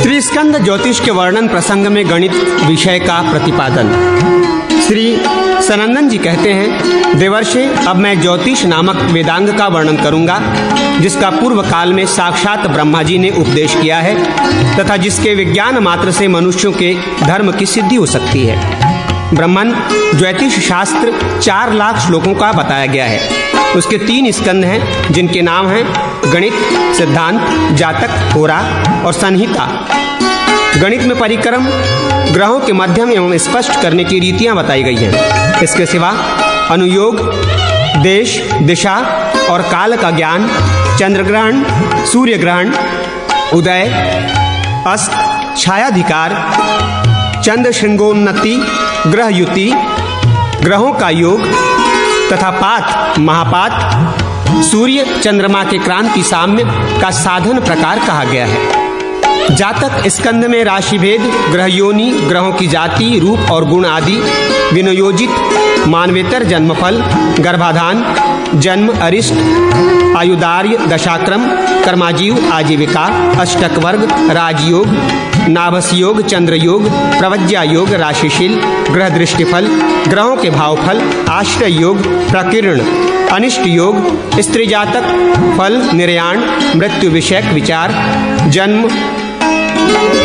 श्री स्कंद ज्योतिष के वर्णन प्रसंग में गणित विषय का प्रतिपादन। श्री सनंदन जी कहते हैं, देवर्षि, अब मैं ज्योतिष नामक वेदांग का वर्णन करूंगा, जिसका पूर्व काल में साक्षात ब्रह्मा जी ने उपदेश किया है तथा जिसके विज्ञान मात्र से मनुष्यों के धर्म की सिद्धि हो सकती है। ब्रह्मन ज्योतिष शास्त्र 4 लाख श्लोकों का बताया गया है। उसके 3 स्कंद हैं, जिनके नाम हैं गणित, सिद्धांत, जातक, होरा और संहिता। गणित में परिक्रम, ग्रहों के मध्यम एवं स्पष्ट करने की रीतियां बताई गई हैं। इसके सिवा अनुयोग, देश, दिशा और काल का ज्ञान, चंद्र ग्रहण, सूर्य ग्रहण, उदय, अस्त, छायाधिकार, चंद्र श्रृंगोन्नति, ग्रह युति, ग्रहों का योग तथा पात, महापात, सूर्य चंद्रमा के क्रांति साम्य का साधन प्रकार कहा गया है। जातक स्कंद में राशि भेद, ग्रह योनि, ग्रहों की जाति, रूप और गुण आदि, विनियोजित मानवेतर जन्मफल, गर्भाधान, जन्म, अरिष्ट, आयुदार्य, दशाक्रम, कर्माजीव, आजीविका, अष्टक वर्ग, राजयोग, नाभस योग, चंद्र योग, प्रवज्या योग, राशिशील, ग्रह दृष्टिफल, ग्रहों के भावफल, आश्रय योग, प्रकीर्ण, अनिष्ट योग, स्त्री जातक, फल, निर्याण, मृत्यु विषयक विचार, जन्म,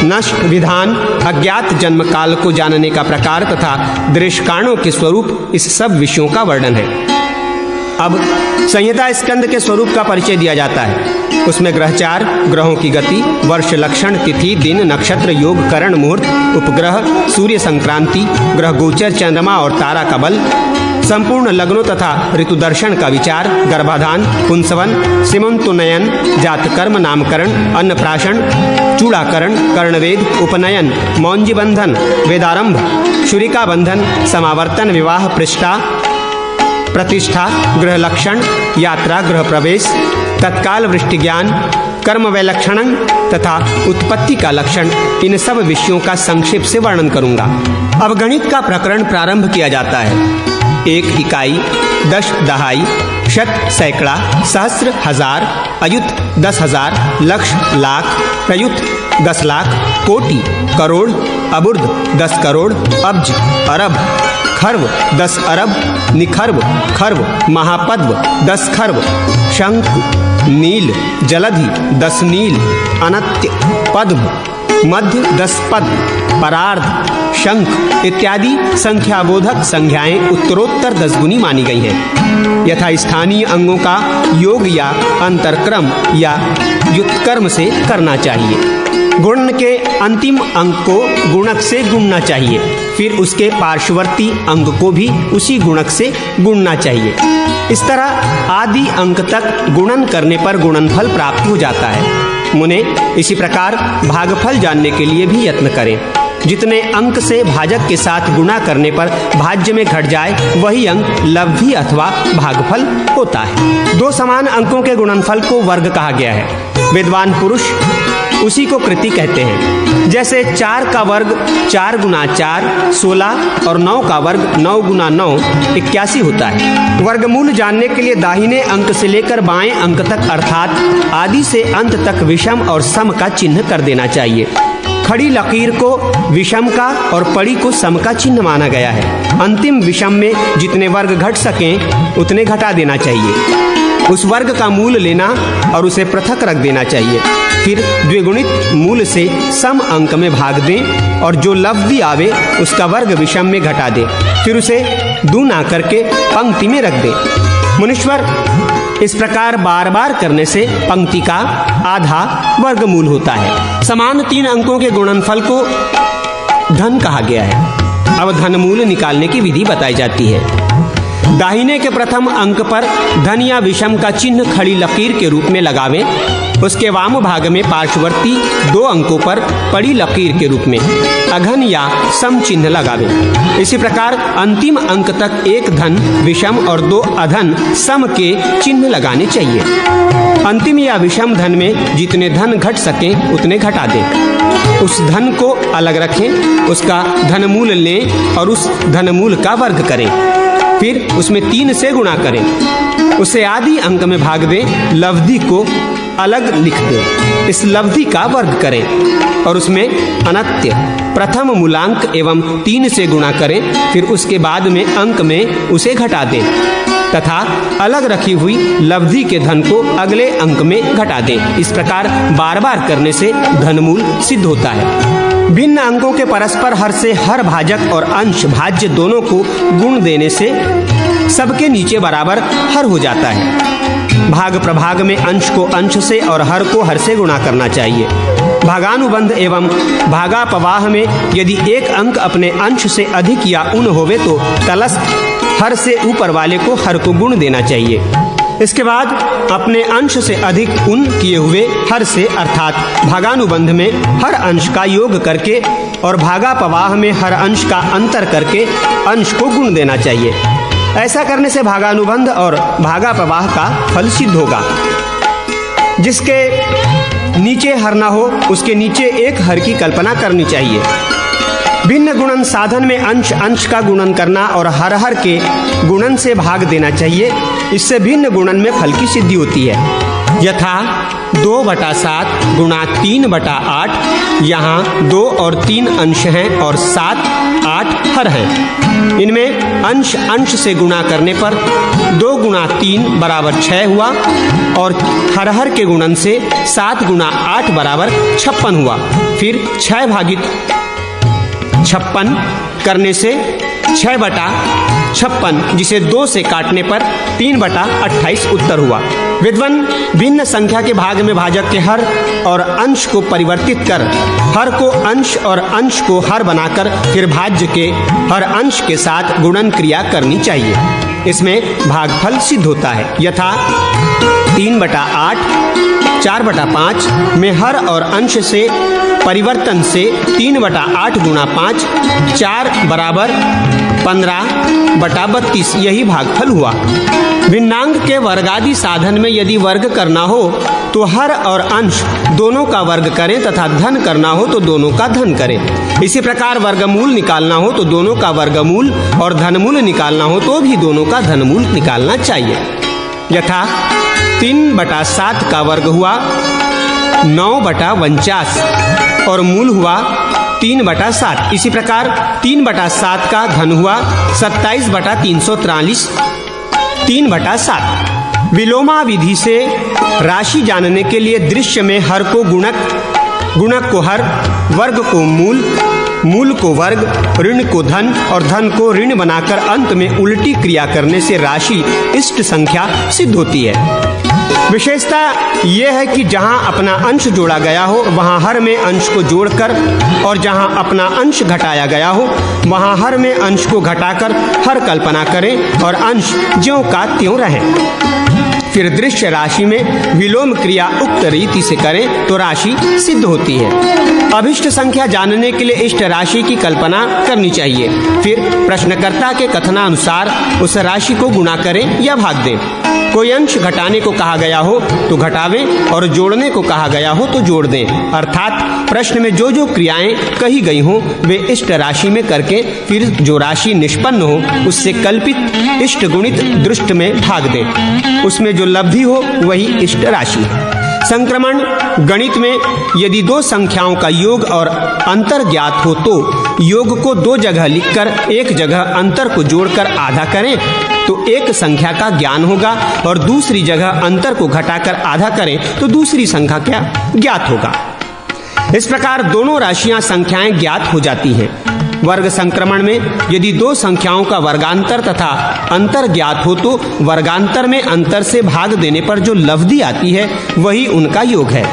नष्ट, विधान, अज्ञात जन्म काल को जानने का प्रकार तथा दृश्यकारणों के स्वरूप, इस सब विषयों का वर्णन है। अब संहिता स्कंद के स्वरूप का परिचय दिया जाता है। उसमें ग्रहचार, ग्रहों की गति, वर्ष लक्षण, तिथि, दिन, नक्षत्र, योग, करण, मुहूर्त, उपग्रह, सूर्य संक्रांति, ग्रह गोचर, चंद्रमा और तारा का बल, संपूर्ण लग्नों तथा ऋतु दर्शन का विचार, गर्भाधान, पुंसवन, सीमंतोन्नयन, जातकर्म, नामकरण, अन्नप्राशन, चूड़ाकरण, कर्णवेद, उपनयन, मौंजी बंधन, वेदारंभ, शुरिका बंधन, समावर्तन, विवाह, पृष्ठा, प्रतिष्ठा, गृह लक्षण, यात्रा, गृह प्रवेश, तत्काल वृष्टि ज्ञान, कर्म वैलक्षणं तथा उत्पत्ति का लक्षण, इन सब विषयों का संक्षेप से वर्णन करूंगा। अब गणित का प्रकरण प्रारंभ किया जाता है। 1 इकाई, 10 दहाई, शत सैकड़ा, सहस्र हजार, अयुत 10,000, लक्ष लाख, प्रयुत 10 लाख, कोटि करोड़, अबुर्ध 10 करोड़, अब्ज अरब, खर्व 10 अरब, निखर्व खर्व, महापद्म 10 खर्व, शंख, नील, जलधि 10 नील, अनत्य, पद्म, मध्य 10 पद्म, परार्ध, शंख इत्यादि संख्याबोधक संज्ञाएं उत्तरोत्तर 10 गुनी मानी गई हैं। यथा स्थानीय अंगों का योग या अंतरक्रम या व्युत्क्रम से करना चाहिए। गुणन के अंतिम अंक को गुणक से गुणना चाहिए, फिर उसके पार्श्ववर्ती अंक को भी उसी गुणक से गुणना चाहिए। इस तरह आदि अंक तक गुणन करने पर गुणनफल प्राप्त हो जाता है। मुने इसी प्रकार भागफल जानने के लिए भी यत्न करें। जितने अंक से भाजक के साथ गुणा करने पर भाज्य में घट जाए, वही अंक लब्धि अथवा भागफल होता है। 2 समान अंकों के गुणनफल को वर्ग कहा गया है। विद्वान पुरुष उसी को कृति कहते हैं। जैसे 4 का वर्ग 4 गुना 4 16 और 9 का वर्ग 9 गुना 9 81 होता है। वर्गमूल जानने के लिए दाहिने अंक से लेकर बाएं अंक तक अर्थात आदि से अंत तक विषम और सम का चिन्ह कर देना चाहिए। खड़ी लकीर को विषम का और पड़ी को सम का चिन्ह माना गया है। अंतिम विषम में जितने वर्ग घट सकें उतने घटा देना चाहिए। उस वर्ग का मूल लेना और उसे पृथक रख देना चाहिए। फिर द्विगुणित मूल से सम अंक में भाग दें और जो लब्धि आवे उसका वर्ग विषम में घटा दें। फिर उसे दूना करके पंक्ति में रख दें। मुनीश्वर, इस प्रकार बार बार करने से पंक्ति का आधा वर्गमूल होता है। समान 3 अंकों के गुणनफल को धन कहा गया है। अब धनमूल निकालने की विधि बताई जाती है। दाहिने के प्रथम अंक पर धन या विषम का चिन्ह खड़ी लकीर के रूप में लगावें। उसके वाम भाग में पार्श्ववर्ती 2 अंकों पर पड़ी लकीर के रूप में अघन या सम चिन्ह लगावें। इसी प्रकार अंतिम अंक तक 1 धन विषम और 2 अधन सम के चिन्ह लगाने चाहिए। अंतिम या विषम धन में जितने धन घट सकें उतने घटा दें। उस धन को अलग रखें, उसका धनमूल लें और उस धनमूल का वर्ग करें। फिर उसमें 3 से गुणा करें, उसे आदि अंक में भाग दें। लब्धि को अलग लिख दें। इस लब्धि का वर्ग करें और उसमें अनत्य प्रथम मूलांक एवं 3 से गुणा करें, फिर उसके बाद में अंक में उसे घटा दें तथा अलग रखी हुई लब्धि के धन को अगले अंक में घटा दें। इस प्रकार बार बार करने से धनमूल सिद्ध होता है। भिन्न अंकों के परस्पर हर से हर भाजक और अंश भाज्य दोनों को गुण देने से सबके नीचे बराबर हर हो जाता है। भाग प्रभाग में अंश को अंश से और हर को हर से गुणा करना चाहिए। भागानुबंध एवं भागापवाह में यदि एक अंक अपने अंश से अधिक या उन होवे तो तलस्थ हर से ऊपर वाले को हर को गुण देना चाहिए। इसके बाद अपने अंश से अधिक उन किए हुए हर से अर्थात भागानुबंध में हर अंश का योग करके और भागापवाह में हर अंश का अंतर करके अंश को गुण देना चाहिए। ऐसा करने से भागानुबंध और भागापवाह का फल सिद्ध होगा। जिसके नीचे हर ना हो उसके नीचे एक हर की कल्पना करनी चाहिए। भिन्न गुणन साधन में अंश अंश का गुणन करना और हर हर के गुणन से भाग देना चाहिए। इससे भिन्न गुणन में फल की सिद्धि होती है। यथा 2/7 गुणा 3/8। यहाँ 2 और 3 अंश हैं और 7, 8 हर हैं। इनमें अंश अंश से गुणा करने पर 2 गुणा 3 बराबर 6 हुआ और हर हर के गुणन से 7 गुणा 8 बराबर 56 हुआ। फिर 6 भागित 56 करने से 6/56 जिसे 2 से काटने पर 3/28 उत्तर हुआ। विद्वान भिन्न संख्या के भाग में भाजक के हर और अंश को परिवर्तित कर हर को अंश और अंश को हर बनाकर फिर भाज्य के हर अंश के साथ गुणन क्रिया करनी चाहिए। इसमें भागफल सिद्ध होता है। यथा 3/8 4/5 में हर और अंश से परिवर्तन से 3/8 गुणा 5 4 बराबर 15/32 यही भागफल हुआ। भिन्नांग के वर्गादि साधन में यदि वर्ग करना हो तो हर और अंश दोनों का वर्ग करें तथा धन करना हो तो दोनों का धन करें। इसी प्रकार वर्गमूल निकालना हो तो दोनों का वर्गमूल और धनमूल निकालना हो तो भी दोनों का धनमूल निकालना चाहिए। यथा 3/7 का वर्ग हुआ 9/49 और मूल हुआ 3/7। इसी प्रकार 3/7 का धन हुआ 27/343 3/7। विलोमा विधि से राशि जानने के लिए दृश्य में हर को गुणक, गुणक को हर, वर्ग को मूल, मूल को वर्ग, ऋण को धन और धन को ऋण बनाकर अंत में उल्टी क्रिया करने से राशि इष्ट संख्या सिद्ध होती है। विशेषता यह है कि जहां अपना अंश जोड़ा गया हो वहां हर में अंश को जोड़कर और जहां अपना अंश घटाया गया हो वहां हर में अंश को घटाकर हर कल्पना करें और अंश ज्यों का त्यों रहे। फिर दृश्य राशि में विलोम क्रिया उक्त रीति से करें तो राशि सिद्ध होती है। अभिष्ट संख्या जानने के लिए इष्ट राशि की कल्पना करनी चाहिए। फिर प्रश्नकर्ता के कथनानुसार उस राशि को गुणा करें या भाग दें। कोई अंश घटाने को कहा गया हो तो घटावें और जोड़ने को कहा गया हो तो जोड़ दें। अर्थात प्रश्न में जो जो क्रियाएं कही गई हों वे इष्ट राशि में करके फिर जो राशि निष्पन्न हो उससे कल्पित इष्ट गुणित दृष्ट में भाग दें। उसमें जो लब्धि हो वही इष्ट राशि है। संक्रमण गणित में यदि 2 संख्याओं का योग और अंतर ज्ञात हो तो योग को 2 जगह लिखकर एक जगह अंतर को जोड़कर आधा करें तो एक संख्या का ज्ञान होगा और दूसरी जगह अंतर को घटाकर आधा करें तो दूसरी संख्या क्या ज्ञात होगा। इस प्रकार दोनों राशियां संख्याएं ज्ञात हो जाती हैं। वर्ग संक्रमण में यदि 2 संख्याओं का वर्गांतर तथा अंतर ज्ञात हो तो वर्गांतर में अंतर से भाग देने पर जो लब्धि आती है वही उनका योग है।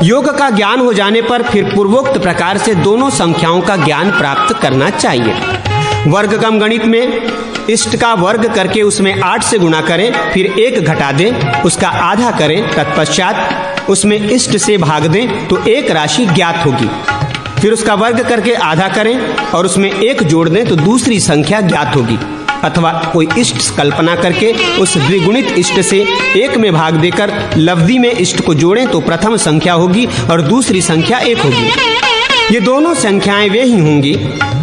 योग का ज्ञान हो जाने पर फिर पूर्वोक्त प्रकार से दोनों संख्याओं का ज्ञान प्राप्त करना चाहिए। वर्गक्रम गणित में इष्ट का वर्ग करके उसमें 8 से गुणा करें, फिर 1 घटा दें, उसका आधा करें, तत्पश्चात उसमें इष्ट से भाग दें तो एक राशि ज्ञात होगी। फिर उसका वर्ग करके आधा करें और उसमें 1 जोड़ दें तो दूसरी संख्या ज्ञात होगी। अथवा कोई इष्ट कल्पना करके उस द्विगुणित इष्ट से 1 में भाग देकर लब्धि में इष्ट को जोड़ें तो प्रथम संख्या होगी और दूसरी संख्या 1 होगी। ये दोनों संख्याएं वे ही होंगी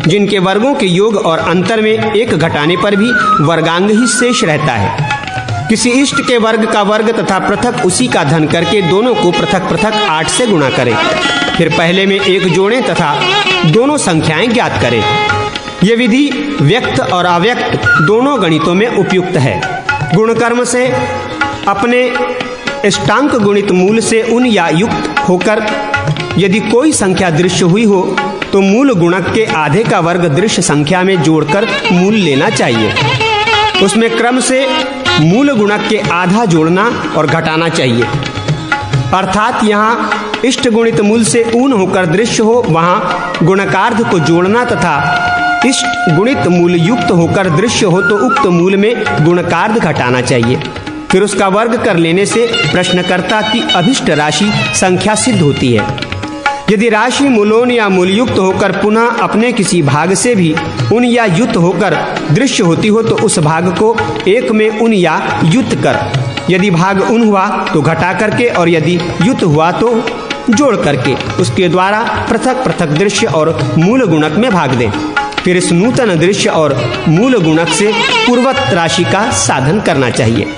जिनके वर्गों के योग और अंतर में 1 घटाने पर भी वर्गांग ही शेष रहता है। किसी इष्ट के वर्ग का वर्ग तथा पृथक उसी का धन करके दोनों को पृथक पृथक 8 से गुणा करें। फिर पहले में 1 जोड़ें तथा दोनों संख्याएं ज्ञात करें। ये विधि व्यक्त और अव्यक्त दोनों गणितों में उपयुक्त है। गुणकर्म से अपने अष्टांक गुणित मूल से उन या युक्त होकर यदि कोई संख्या दृश्य हुई हो तो मूल गुणक के आधे का वर्ग दृश्य संख्या में जोड़कर मूल लेना चाहिए। उसमें क्रम से मूल गुणक के आधा जोड़ना और घटाना चाहिए। अर्थात यहाँ इष्ट गुणित मूल से ऊन होकर दृश्य हो वहाँ गुणकार्ध को जोड़ना तथा इष्ट गुणित मूल युक्त होकर दृश्य हो तो उक्त मूल में गुणकार्ध घटाना चाहिए। फिर उसका वर्ग कर लेने से प्रश्नकर्ता की अभिष्ट राशि संख्या सिद्ध होती है। यदि राशि मूलोन या मूलयुक्त होकर पुनः अपने किसी भाग से भी उन या युत होकर दृश्य होती हो तो उस भाग को एक में उन या युत कर, यदि भाग उन हुआ तो घटा करके और यदि युत हुआ तो जोड़ करके उसके द्वारा पृथक पृथक दृश्य और मूल गुणक में भाग दें। फिर इस नूतन दृश्य और मूल गुणक से पूर्वत राशि का साधन करना चाहिए।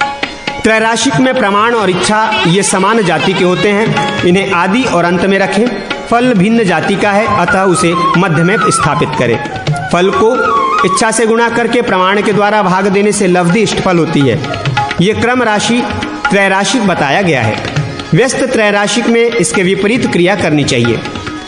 त्रैराशिक में प्रमाण और इच्छा ये समान जाति के होते हैं। इन्हें आदि और अंत में रखें। फल भिन्न जाति का है अतः उसे मध्य में स्थापित करें। फल को इच्छा से गुणा करके प्रमाण के द्वारा भाग देने से लब्धि इष्टफल होती है। ये क्रम राशि त्रैराशिक बताया गया है। व्यस्त त्रैराशिक में इसके विपरीत क्रिया करनी चाहिए,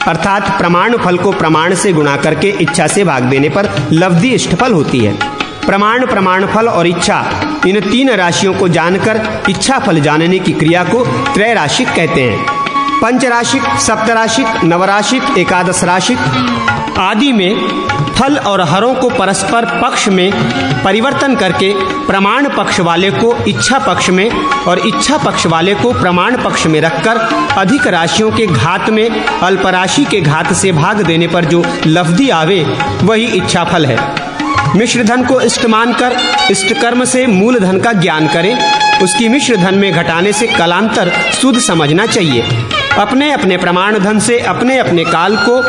अर्थात प्रमाण फल को प्रमाण से गुणा करके इच्छा से भाग देने पर लब्धि इष्टफल होती है। प्रमाण, प्रमाणफल और इच्छा इन 3 राशियों को जानकर इच्छा फल जानने की क्रिया को त्रैराशिक कहते हैं। पंचराशिक, सप्तराशिक, नवराशिक, एकादश राशिक आदि में फल और हरों को परस्पर पक्ष में परिवर्तन करके प्रमाण पक्ष वाले को इच्छा पक्ष में और इच्छा पक्ष वाले को प्रमाण पक्ष में रखकर अधिक राशियों के घात में अल्प राशि के घात से भाग देने पर जो लब्धि आवे वही इच्छा फल है। मिश्र धन को इष्ट मानकर इष्ट कर्म से मूल धन का ज्ञान करें। उसकी मिश्र धन में घटाने से कलांतर शुद्ध समझना चाहिए। अपने अपने प्रमाण धन से अपने अपने काल को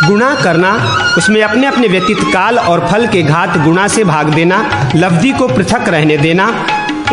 गुणा करना, उसमें अपने अपने व्यतीत काल और फल के घात गुणा से भाग देना, लब्धि को पृथक रहने देना,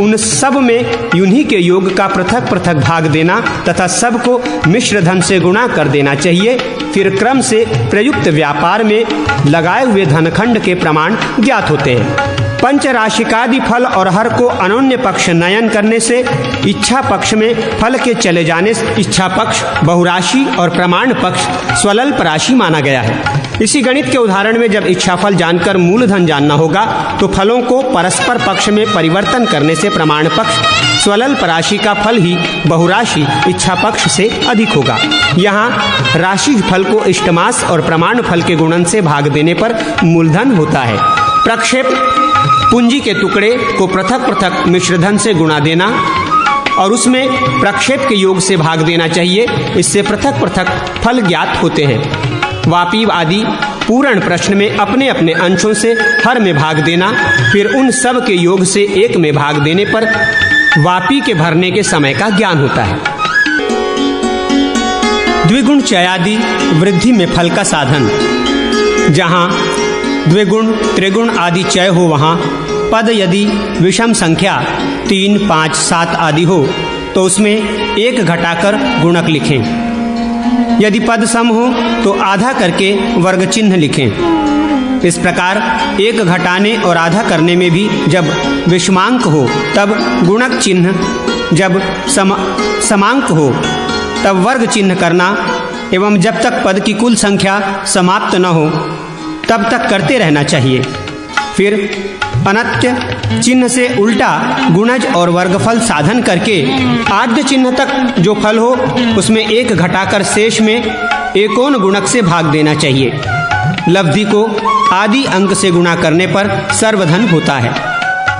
उन सब में यूनि के योग का पृथक पृथक भाग देना तथा सबको मिश्र धन से गुणा कर देना चाहिए। फिर क्रम से प्रयुक्त व्यापार में लगाए हुए धनखंड के प्रमाण ज्ञात होते हैं। पंचराशिकादि फल और हर को अनन्य पक्ष नयन करने से इच्छा पक्ष में फल के चले जाने से इच्छा पक्ष बहुराशि और प्रमाण पक्ष स्वल्प राशि माना गया है। इसी गणित के उदाहरण में जब इच्छा फल जानकर मूलधन जानना होगा तो फलों को परस्पर पक्ष में परिवर्तन करने से प्रमाण पक्ष स्वल्प राशि का फल ही बहुराशि इच्छा पक्ष से अधिक होगा। यहाँ राशि फल को इष्टमास और प्रमाण फल के गुणन से भाग देने पर मूलधन होता है। प्रक्षेप पूंजी के टुकड़े को पृथक पृथक मिश्रधन से गुणा देना और उसमें प्रक्षेप के योग से भाग देना चाहिए। इससे पृथक पृथक फल ज्ञात होते हैं। वापी आदि पूर्ण प्रश्न में अपने अपने अंशों से हर में भाग देना, फिर उन सब के योग से एक में भाग देने पर वापी के भरने के समय का ज्ञान होता है। द्विगुण चयादि वृद्धि में फल का साधन। जहाँ द्विगुण त्रिगुण आदि चय हो वहाँ पद यदि विषम संख्या 3, 5, 7 आदि हो तो उसमें एक घटाकर गुणक लिखें। यदि पद सम हो तो आधा करके वर्ग चिन्ह लिखें। इस प्रकार एक घटाने और आधा करने में भी जब विषमांक हो तब गुणक चिन्ह, जब समांक हो तब वर्ग चिन्ह करना एवं जब तक पद की कुल संख्या समाप्त न हो तब तक करते रहना चाहिए। फिर अनत्य चिन्ह से उल्टा गुणज और वर्गफल साधन करके आद्य चिन्ह तक जो फल हो उसमें एक घटाकर शेष में एकोन गुणक से भाग देना चाहिए। लब्धि को आदि अंक से गुणा करने पर सर्वधन होता है।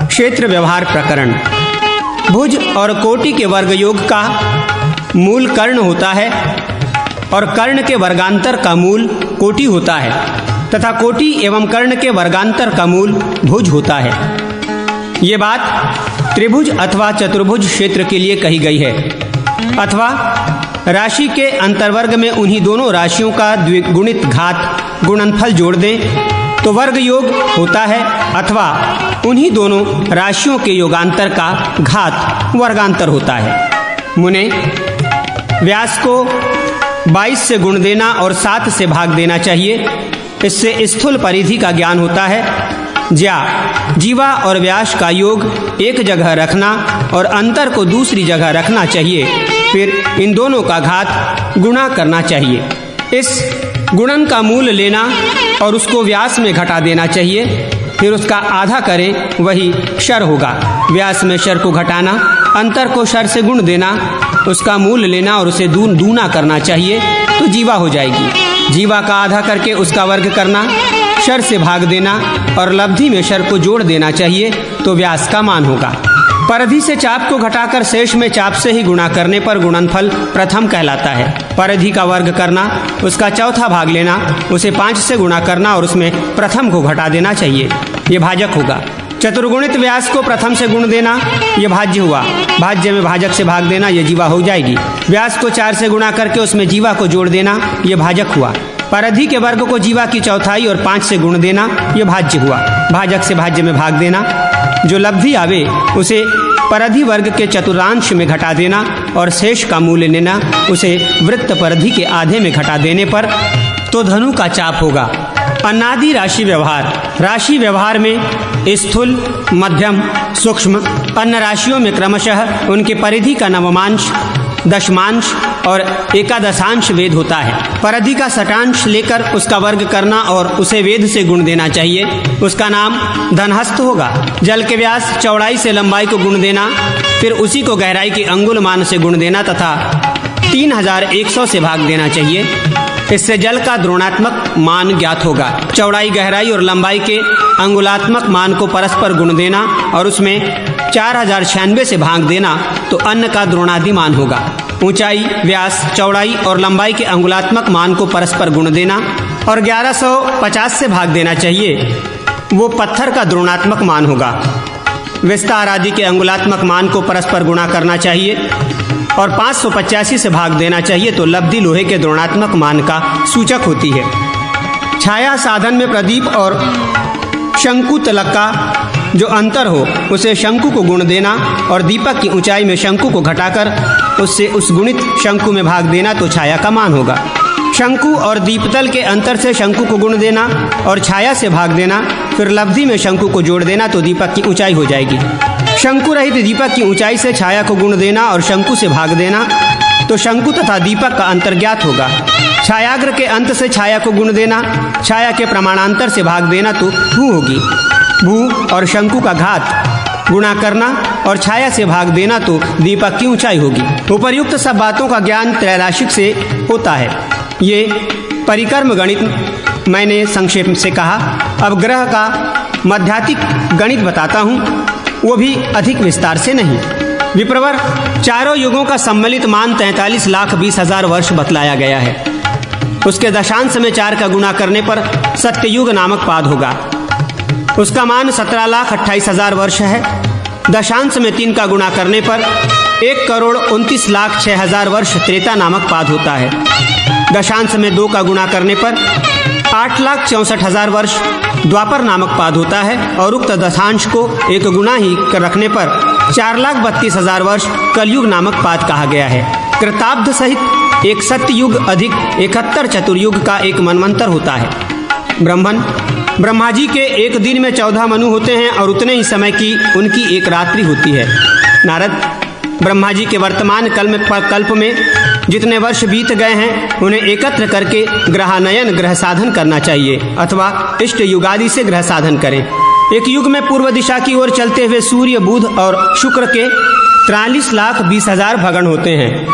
क्षेत्र व्यवहार प्रकरण। भुज और कोटि के वर्ग योग का मूल कर्ण होता है और कर्ण के वर्गांतर का मूल कोटि होता है तथा कोटि एवं कर्ण के वर्गांतर का मूल भुज होता है। ये बात त्रिभुज अथवा चतुर्भुज क्षेत्र के लिए कही गई है। अथवा राशि के अंतर्वर्ग में उन्हीं दोनों राशियों का द्विगुणित घात गुणनफल जोड़ दें तो वर्ग योग होता है अथवा उन्हीं दोनों राशियों के योगांतर का घात वर्गांतर होता है। मुने, व्यास को 22 से गुण देना और 7 से भाग देना चाहिए। इससे स्थूल परिधि का ज्ञान होता है। ज्या, जीवा और व्यास का योग एक जगह रखना और अंतर को दूसरी जगह रखना चाहिए। फिर इन दोनों का घात गुणा करना चाहिए। इस गुणन का मूल लेना और उसको व्यास में घटा देना चाहिए। फिर उसका आधा करें, वही शर होगा। व्यास में शर को घटाना, अंतर को शर से गुण देना, उसका मूल लेना और उसे दूना करना चाहिए तो जीवा हो जाएगी। जीवा का आधा करके उसका वर्ग करना, शर से भाग देना और लब्धि में शर को जोड़ देना चाहिए तो व्यास का मान होगा। परिधि से चाप को घटाकर शेष में चाप से ही गुणा करने पर गुणनफल प्रथम कहलाता है। परिधि का वर्ग करना, उसका चौथा भाग लेना, उसे 5 से गुणा करना और उसमें प्रथम को घटा देना चाहिए, ये भाजक होगा। चतुर्गुणित व्यास को प्रथम से गुण देना, ये भाज्य हुआ। भाज्य में भाजक से भाग देना, ये जीवा हो जाएगी। व्यास को 4 से गुणा करके उसमें जीवा को जोड़ देना, ये भाजक हुआ। परिधि के वर्ग को जीवा की चौथाई और 5 से गुण देना, ये भाज्य हुआ। भाजक से भाज्य में भाग देना, जो लब्धि आवे उसे परिधि वर्ग के चतुर्थांश में घटा देना और शेष का मूल्य लेना, उसे वृत्त परिधि के आधे में घटा देने पर तो धनु का चाप होगा। अन्नादि राशि व्यवहार, राशि व्यवहार में स्थूल, मध्यम, सूक्ष्म अन्न राशियों में क्रमशः उनके परिधि का नवमांश, दशमांश और एकादशांश वेद होता है। परिधि का शतांश लेकर उसका वर्ग करना और उसे वेद से गुण देना चाहिए, उसका नाम धनहस्त होगा। जल के व्यास, चौड़ाई से लंबाई को गुण देना, फिर उसी को गहराई के अंगुल मान से गुण देना तथा 3100 से भाग देना चाहिए। इससे जल का द्रोणात्मक मान ज्ञात होगा। चौड़ाई, गहराई और लंबाई के अंगुलात्मक मान को परस्पर गुण देना और उसमें 4096 से भाग देना तो अन्न का द्रोणादि मान होगा। ऊंचाई, व्यास, चौड़ाई और लंबाई के अंगुलात्मक मान को परस्पर गुण देना और 1150 से भाग देना चाहिए, वो पत्थर का द्रोणात्मक मान होगा। विस्तार आदि के अंगुलात्मक मान को परस्पर गुणा करना चाहिए और 585 से भाग देना चाहिए तो लब्धि लोहे के द्रोणात्मक मान का सूचक होती है। छाया साधन में प्रदीप और शंकु तलक का जो अंतर हो उसे शंकु को गुण देना और दीपक की ऊंचाई में शंकु को घटाकर उससे उस गुणित शंकु में भाग देना तो छाया का मान होगा। शंकु और दीपतल के अंतर से शंकु को गुण देना और छाया से भाग देना, फिर लब्धि में शंकु को जोड़ देना तो दीपक की ऊंचाई हो जाएगी। शंकु रहित दीपक की ऊंचाई से छाया को गुण देना और शंकु से भाग देना तो शंकु तथा दीपक का अंतर ज्ञात होगा। छायाग्र के अंत से छाया को गुण देना, छाया के प्रमाणांतर से भाग देना तो भू होगी। भू और शंकु का घात गुणा करना और छाया से भाग देना तो दीपक की ऊंचाई होगी। उपर्युक्त सब बातों का ज्ञान त्रैराशिक से होता है। ये परिकर्म गणित मैंने संक्षेप से कहा। अब ग्रह का मध्यात्मिक गणित बताता हूँ, वो भी अधिक विस्तार से नहीं। विप्रवर, चारों युगों का सम्मिलित मान 43,20,000 वर्ष बतलाया गया है। उसके दशांश में 4 का गुणा करने पर सत्ययुग नामक पाद होगा। उसका मान 17,28,000 वर्ष है। दशांश में 3 का गुणा करने पर 1,29,06,000 वर्ष त्रेता नामक पाद होता है। दशांश में 2 का गुणा करने पर 8,64,000 वर्ष द्वापर नामक पाद होता है और उक्त दशांश को एक गुणा ही रखने पर 4,32,000 वर्ष कलयुग नामक पाद कहा गया है। कृताब्द सहित एक सत्ययुग अधिक 71 चतुर्युग का एक मनवंतर होता है। ब्रह्मा जी के एक दिन में 14 मनु होते हैं और उतने ही समय की उनकी एक रात्रि होती है। नारद, ब्रह्मा जी के वर्तमान कल्प में जितने वर्ष बीत गए हैं उन्हें एकत्र करके ग्रहानयन ग्रह साधन करना चाहिए अथवा इष्ट युगादि से ग्रह साधन करें। एक युग में पूर्व दिशा की ओर चलते हुए सूर्य, बुध और शुक्र के 43,20,000 भगण होते हैं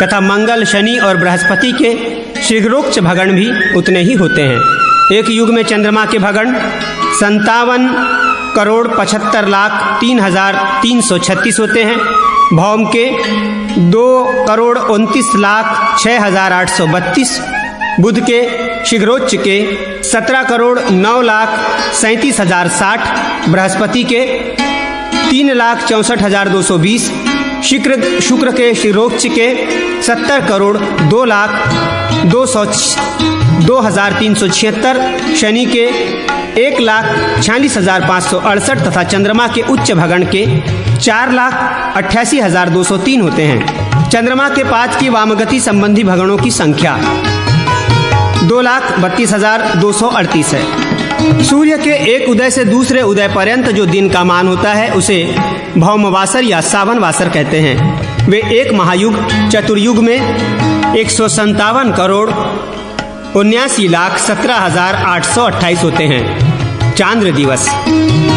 तथा मंगल, शनि और बृहस्पति के शीघ्रोक्त भगण भी उतने ही होते हैं। एक युग में चंद्रमा के भगण 57,75,03,336 होते हैं। भौम के 2,29,06,832, बुध के शीघ्रोच्च के 17,09,37,060, बृहस्पति के 3,64,220, शुक्र के शीघ्रोच्च के 70,02,02,0 2376, शनि के 1,46,568 तथा चंद्रमा के उच्च भगण के 4,88,203 होते हैं। चंद्रमा के पाद की वामगति संबंधी भगणों की संख्या 2,32,238 है। सूर्य के एक उदय से दूसरे उदय पर्यंत जो दिन का मान होता है उसे भौमवासर या सावन वासर कहते हैं। वे एक महायुग चतुर्युग में 157 करोड़ 79,17,828 होते हैं। चांद्र दिवस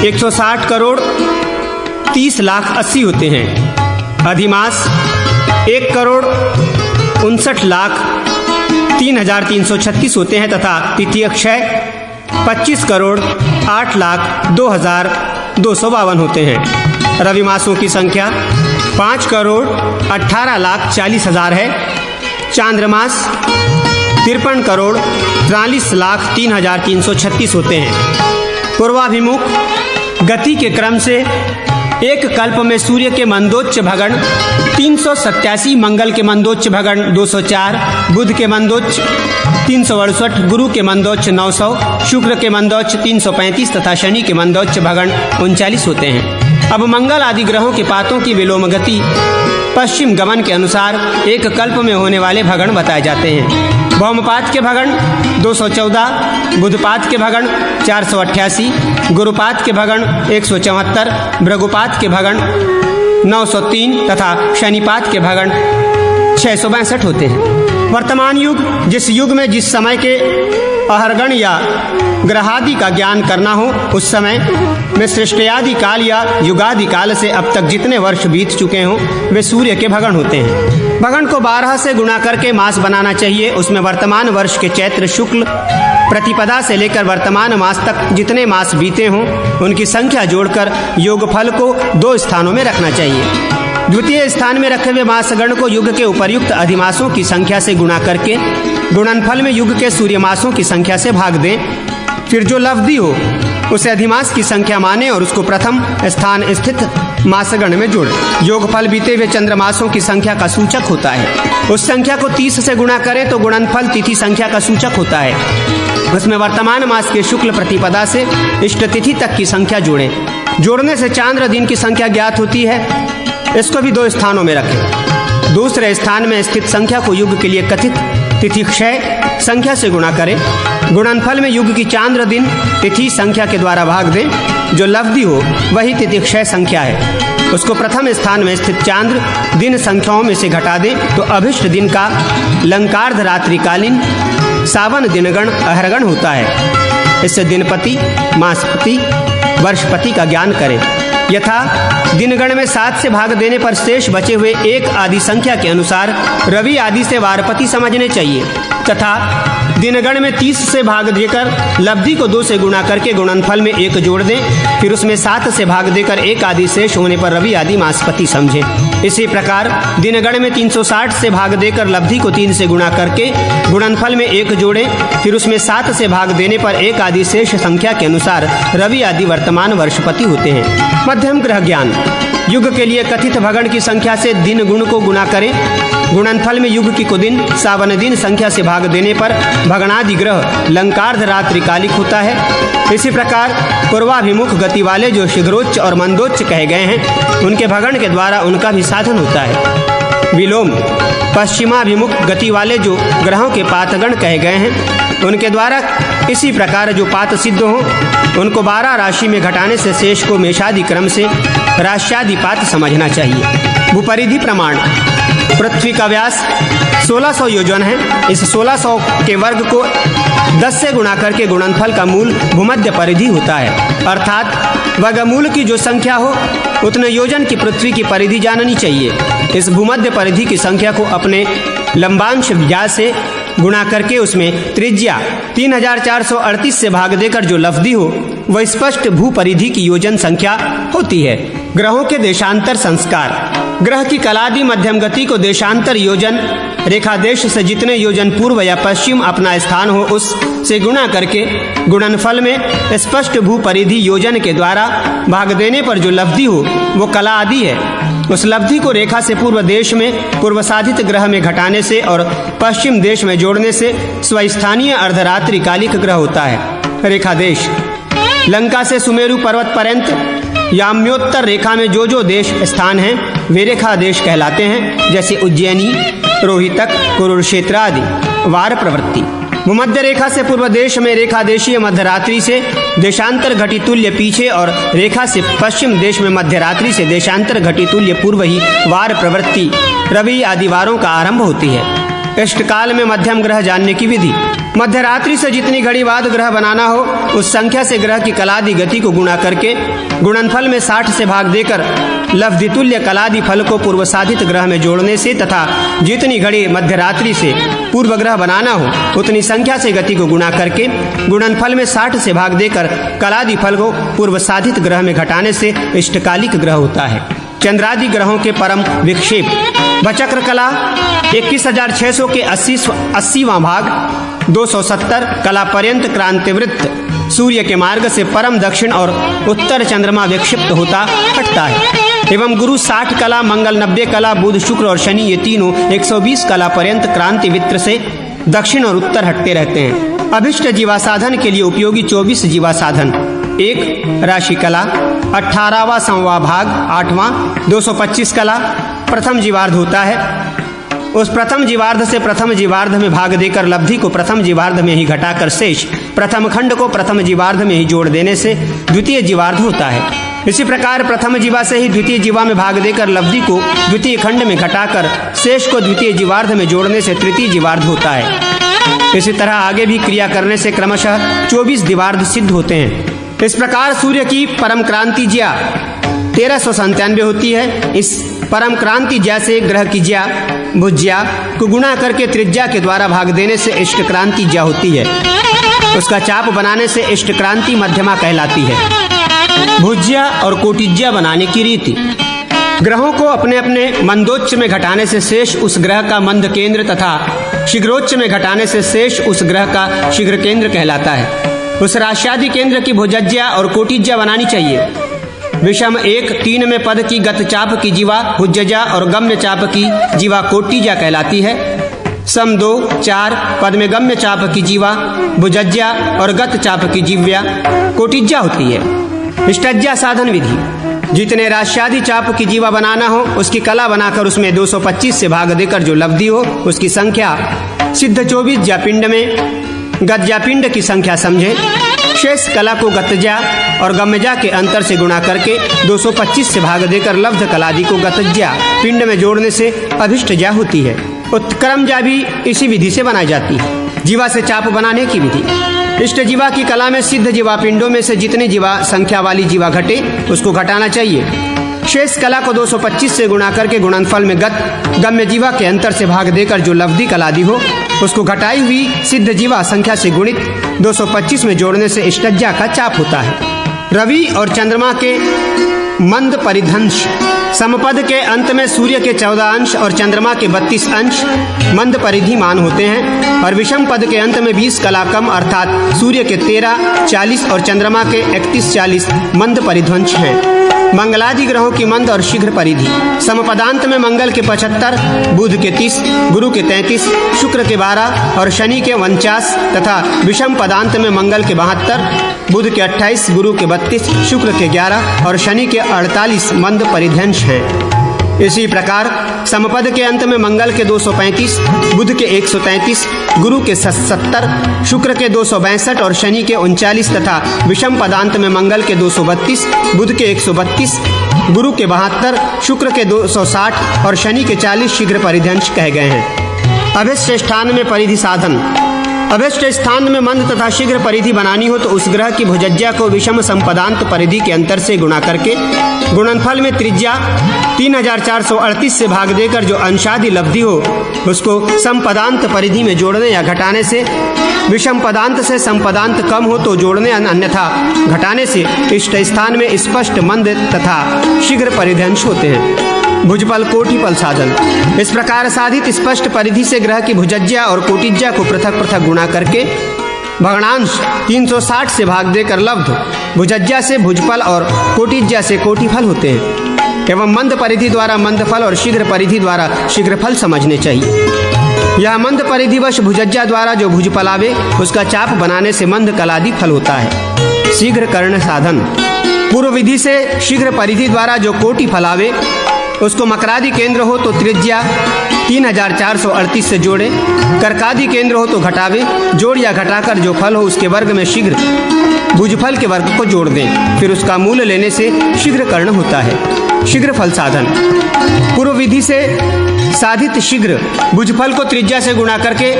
160 करोड़ 30,80,000 होते हैं। अधिमास 1 करोड़ 59,03,336 होते हैं तथा तिथि अक्षय 25 करोड़ 8,02,252 होते हैं। रवि मासों की संख्या 5 करोड़ 18,40,000 है। चांद्रमास 53 करोड़ 43,03,336 होते हैं। पूर्वाभिमुख गति के क्रम से एक कल्प में सूर्य के मंदोच्च भगण 387, मंगल के मंदोच्च भगण 204, बुध के मंदोच्च 368, गुरु के मंदोच्च 900, शुक्र के मंदोच्च 335 तथा शनि के मंदोच्च भगण 39 होते हैं। अब मंगल आदि ग्रहों के पातों की विलोम गति पश्चिम गमन के अनुसार एक कल्प में होने वाले भगण बताए जाते हैं। भौमपात के भगण 214, बुधपात के भगण 488, गुरुपात के भगण 174, भृगुपात के भगण 903 तथा शनिपात के भगण 662 होते हैं। वर्तमान युग, जिस युग में जिस समय के अहरगण या ग्रहादि का ज्ञान करना हो, उस समय में सृष्टयादि काल या युगादि काल से अब तक जितने वर्ष बीत चुके हों वे सूर्य के भगण होते हैं। भगण को 12 से गुणा करके मास बनाना चाहिए। उसमें वर्तमान वर्ष के चैत्र शुक्ल प्रतिपदा से लेकर वर्तमान मास तक जितने मास बीते हों उनकी संख्या जोड़कर योगफल को 2 स्थानों में रखना चाहिए। द्वितीय स्थान में रखे हुए मासगण को युग के उपर्युक्त अधिमासों की संख्या से गुणा करके गुणनफल में युग के सूर्य मासों की संख्या से भाग दें। फिर जो लब्धि हो उसे अधिमास की संख्या माने और उसको प्रथम स्थान स्थित मासगण में जोड़े। योगफल बीते हुए चंद्रमासों की संख्या का सूचक होता है। उस संख्या को 30 से गुणा करें तो गुणनफल तिथि संख्या का सूचक होता है। उसमें वर्तमान मास के शुक्ल प्रतिपदा से इष्ट तिथि तक की संख्या जोड़ें। जोड़ने से चांद्र दिन की संख्या ज्ञात होती है। इसको भी 2 स्थानों में रखें। दूसरे स्थान में स्थित संख्या को युग के लिए कथित तिथि क्षय संख्या से गुणा करें। गुणनफल में युग की चांद्र दिन तिथि संख्या के द्वारा भाग दें। जो लब्धि हो वही तिथि क्षय संख्या है। उसको प्रथम स्थान में स्थित चांद्र दिन संख्याओं में से घटा दें तो अभिष्ट दिन का लंकार्ध रात्रिकालीन सावन दिनगण अहरगण होता है। इससे दिनपति, मासपति, वर्षपति का ज्ञान करें। यथा दिनगण में 7 से भाग देने पर शेष बचे हुए 1 आदि संख्या के अनुसार रवि आदि से वारपति समझने चाहिए तथा दिनगण में 30 से भाग देकर लब्धि को 2 से गुणा करके गुणनफल में 1 जोड़ दें। फिर उसमें 7 से भाग देकर 1 आदि शेष होने पर रवि आदि मासपति समझें। इसी प्रकार दिनगण में 360 से भाग देकर लब्धि को 3 से गुणा करके गुणनफल में 1 जोड़ें। फिर उसमें 7 से भाग देने पर 1 आदि शेष संख्या के अनुसार रवि आदि वर्तमान वर्षपति होते हैं। मध्यम ग्रह ज्ञान युग के लिए कथित भगण की संख्या से दिन गुण को गुणा करें। गुणनफल में युग की कुदिन सावन दिन संख्या से भाग देने पर भगणादि ग्रह लंकार्ध रात्रिकालिक होता है। इसी प्रकार पूर्वाभिमुख गति वाले जो शीघ्रोच्च और मंदोच्च कहे गए हैं उनके भगण के द्वारा उनका भी साधन होता है। विलोम पश्चिमाभिमुख गति वाले जो ग्रहों के पातगण कहे गए हैं उनके द्वारा इसी प्रकार जो पात सिद्ध हो उनको 12 राशि में घटाने से शेष को मेषादि क्रम से राश्यादि पात समझना चाहिए। भूपरिधि प्रमाण पृथ्वी का व्यास 1600 योजन है। इस 1600 के वर्ग को 10 से गुणा करके गुणनफल का मूल भूमध्य परिधि होता है। अर्थात वर्गमूल की जो संख्या हो उतने योजन की पृथ्वी की परिधि जाननी चाहिए। इस भूमध्य परिधि की संख्या को अपने लंबांश व्यास से गुणा करके उसमें त्रिज्या 3438 से भाग देकर जो लब्धि हो वह स्पष्ट भू परिधि की योजन संख्या होती है। ग्रहों के देशांतर संस्कार ग्रह की कलादि मध्यम गति को देशांतर योजन रेखादेश से जितने योजन पूर्व या पश्चिम अपना स्थान हो उस से गुणा करके गुणनफल में स्पष्ट भू परिधि योजन के द्वारा भाग देने पर जो लब्धि हो वो कला आदि है। उस लब्धि को रेखा से पूर्व देश में पूर्व साधित ग्रह में घटाने से और पश्चिम देश में जोड़ने से स्वस्थानीय अर्धरात्रि कालिक ग्रह होता है। रेखा देश लंका से सुमेरु पर्वत पर्यंत याम्योत्तर रेखा में जो देश स्थान हैं वे रेखा देश कहलाते हैं, जैसे उज्जैनी, रोहितक, कुरुक्षेत्र आदि। वार प्रवृत्ति भूमध्य रेखा से पूर्व देश में रेखा देशीय मध्यरात्रि से देशांतर घटी तुल्य पीछे और रेखा से पश्चिम देश में मध्यरात्रि से देशांतर घटी तुल्य पूर्व ही वार प्रवृत्ति रवि आदि वारों का आरंभ होती है। इष्टकाल में मध्यम ग्रह जानने की विधि। मध्यरात्रि से जितनी घड़ी बाद ग्रह बनाना हो उस संख्या से ग्रह की कलादि गति को गुणा करके गुणनफल में 60 से भाग देकर लब्धि तुल्य कलादि फल को पूर्व साधित ग्रह में जोड़ने से तथा जितनी घड़ी मध्यरात्रि से पूर्व ग्रह बनाना हो उतनी संख्या से गति को गुणा करके गुणनफल में 60 से भाग देकर कलादि फल को पूर्व साधित ग्रह में घटाने से इष्टकालिक ग्रह होता है। चंद्रादि ग्रहों के परम विक्षेप बचक्र कला 21,600 के 80वां भाग 270 कला पर्यंत क्रांतिवृत्त सूर्य के मार्ग से परम दक्षिण और उत्तर चंद्रमा विक्षिप्त होता हटता है एवं गुरु 60 कला, मंगल 90 कला, बुध, शुक्र और शनि ये तीनों 120 कला पर्यंत क्रांति वृत्त से दक्षिण और उत्तर हटते रहते हैं। अभिष्ट जीवा साधन के लिए उपयोगी 24 जीवा साधन। 1 राशि कला 18वां संवा भाग 8वां 225 कला प्रथम जीवार्ध होता है। उस प्रथम जीवार्ध से प्रथम जीवार्ध में भाग देकर लब्धि को प्रथम जीवार्ध में ही घटाकर शेष प्रथम खंड को प्रथम जीवार्ध में ही जोड़ देने से द्वितीय जीवार्ध होता है। इसी प्रकार प्रथम जीवा से ही द्वितीय जीवा में भाग देकर लब्धि को द्वितीय खंड में घटाकर शेष को द्वितीय जीवार्ध में जोड़ने से तृतीय जीवार्ध होता है। इसी तरह आगे भी क्रिया करने से क्रमशः 24 जीवार्ध सिद्ध होते हैं। इस प्रकार सूर्य की परम क्रांति ज्या 1397 होती है। इस परम क्रांति ज्या से ग्रह की ज्या भुज्या को गुणा करके त्रिज्या के द्वारा भाग देने से इष्ट क्रांति ज्या होती है। उसका चाप बनाने से इष्ट क्रांति मध्यमा कहलाती है। भुज्या और कोटिज्या बनाने की रीति। ग्रहों को अपने अपने मंदोच्च में घटाने से शेष उस ग्रह का मंद केंद्र तथा शीघ्रोच्च में घटाने से शेष उस ग्रह का शीघ्र केंद्र कहलाता है। उस राश्यादि केंद्र की भुजज्या और कोटिज्या बनानी चाहिए। विषम 1 3 में पद की गत चाप की जीवा भुजज्या और गम्य चाप की जीवा कोटिज्या कहलाती है। सम 2 4 पद में गम्य चाप की जीवा भुजज्या और गत चाप की जीव्या कोटिज्या होती है। इष्टज्या साधन विधि। जितने राश्यादि चाप की जीवा बनाना हो उसकी कला बनाकर उसमें 225 से भाग देकर जो लब्धि हो उसकी संख्या सिद्ध 24 ज्यापिंड में गज्जापिंड की संख्या समझे। शेष कला को गतज्या और गम्यजा के अंतर से गुणा करके 225 से भाग देकर लब्ध कलादि को गतज्या पिंड में जोड़ने से अभिष्ट ज्या होती है। उत्क्रम ज्या भी इसी विधि से बनाई जाती है। जीवा से चाप बनाने की विधि। इष्ट जीवा की कला में सिद्ध जीवा पिंडों में से जितनी जीवा संख्या वाली जीवा घटे उसको घटाना चाहिए। शेष कला को 225 से गुणा करके गुणनफल में गत गम्य जीवा के अंतर से भाग देकर जो लब्धि कलादि हो उसको घटाई हुई सिद्ध जीवा संख्या से गुणित 225 में जोड़ने से इष्टज्या का चाप होता है। रवि और चंद्रमा के मंद परिधंश। समपद के अंत में सूर्य के 14 अंश और चंद्रमा के 32 अंश मंद परिधि मान होते हैं और विषम पद के अंत में 20 कला कम अर्थात सूर्य के 13 40 और चंद्रमा के 31 40 मंद परिध्वंश हैं। मंगलादि ग्रहों की मंद और शीघ्र परिधि। समपदांत में मंगल के 75, बुध के 30, गुरु के 33, शुक्र के 12 और शनि के 49 तथा विषम पदांत में मंगल के 72, बुध के 28, गुरु के 32, शुक्र के 11 और शनि के 48 मंद परिध्यंश हैं। इसी प्रकार समपद के अंत में मंगल के 235, बुध के 133, गुरु के 70, शुक्र के 262 और शनि के 39 तथा विषम पदांत में मंगल के 232, बुध के 132, गुरु के 72, शुक्र के 260 और शनि के 40 शीघ्र परिध्यंश कहे गए हैं। अभिष्ट स्थान में परिधि साधन। अभिष्ट स्थान में मंद तथा शीघ्र परिधि बनानी हो तो उस ग्रह की भुजज्या को विषम संपदांत परिधि के अंतर से गुणा करके गुणनफल में त्रिज्या 3438 से भाग देकर जो अंशादि लब्धि हो उसको संपदांत परिधि में जोड़ने या घटाने से, विषम पदांत से संपदांत कम हो तो जोड़ने अन्यथा घटाने से इष्ट स्थान में स्पष्ट मंद तथा शीघ्र परिध्यंश होते हैं। भुजपल कोटिपल साधन। इस प्रकार साधित स्पष्ट परिधि से ग्रह की भुजज्या और कोटिज्या को पृथक पृथक गुणा करके भग्नांश 360 से भाग देकर लब्ध भुजज्या से भुजपल और कोटिज्या से कोटिफल होते हैं। एवं मंद परिधि द्वारा मंद फल और शीघ्र परिधि द्वारा शीघ्र फल समझने चाहिए। यह मंद परिधिवश भुजज्जा द्वारा जो भुज फलावे उसका चाप बनाने से मंद कलादि फल होता है। शीघ्र कर्ण साधन। पूर्व विधि से शीघ्र परिधि द्वारा जो कोटि फलावे उसको मकरादि केंद्र हो तो त्रिज्या 3438 से जोड़े, कर्कादि केंद्र हो तो घटावे, जोड़ या घटाकर जो फल हो उसके वर्ग में शीघ्र भुजफल के वर्ग को जोड़ दें, फिर उसका मूल लेने से शीघ्र कर्ण होता है। शीघ्र फल साधन। पूर्व विधि से साधित शीघ्र भुजफल को त्रिज्या से गुणा करके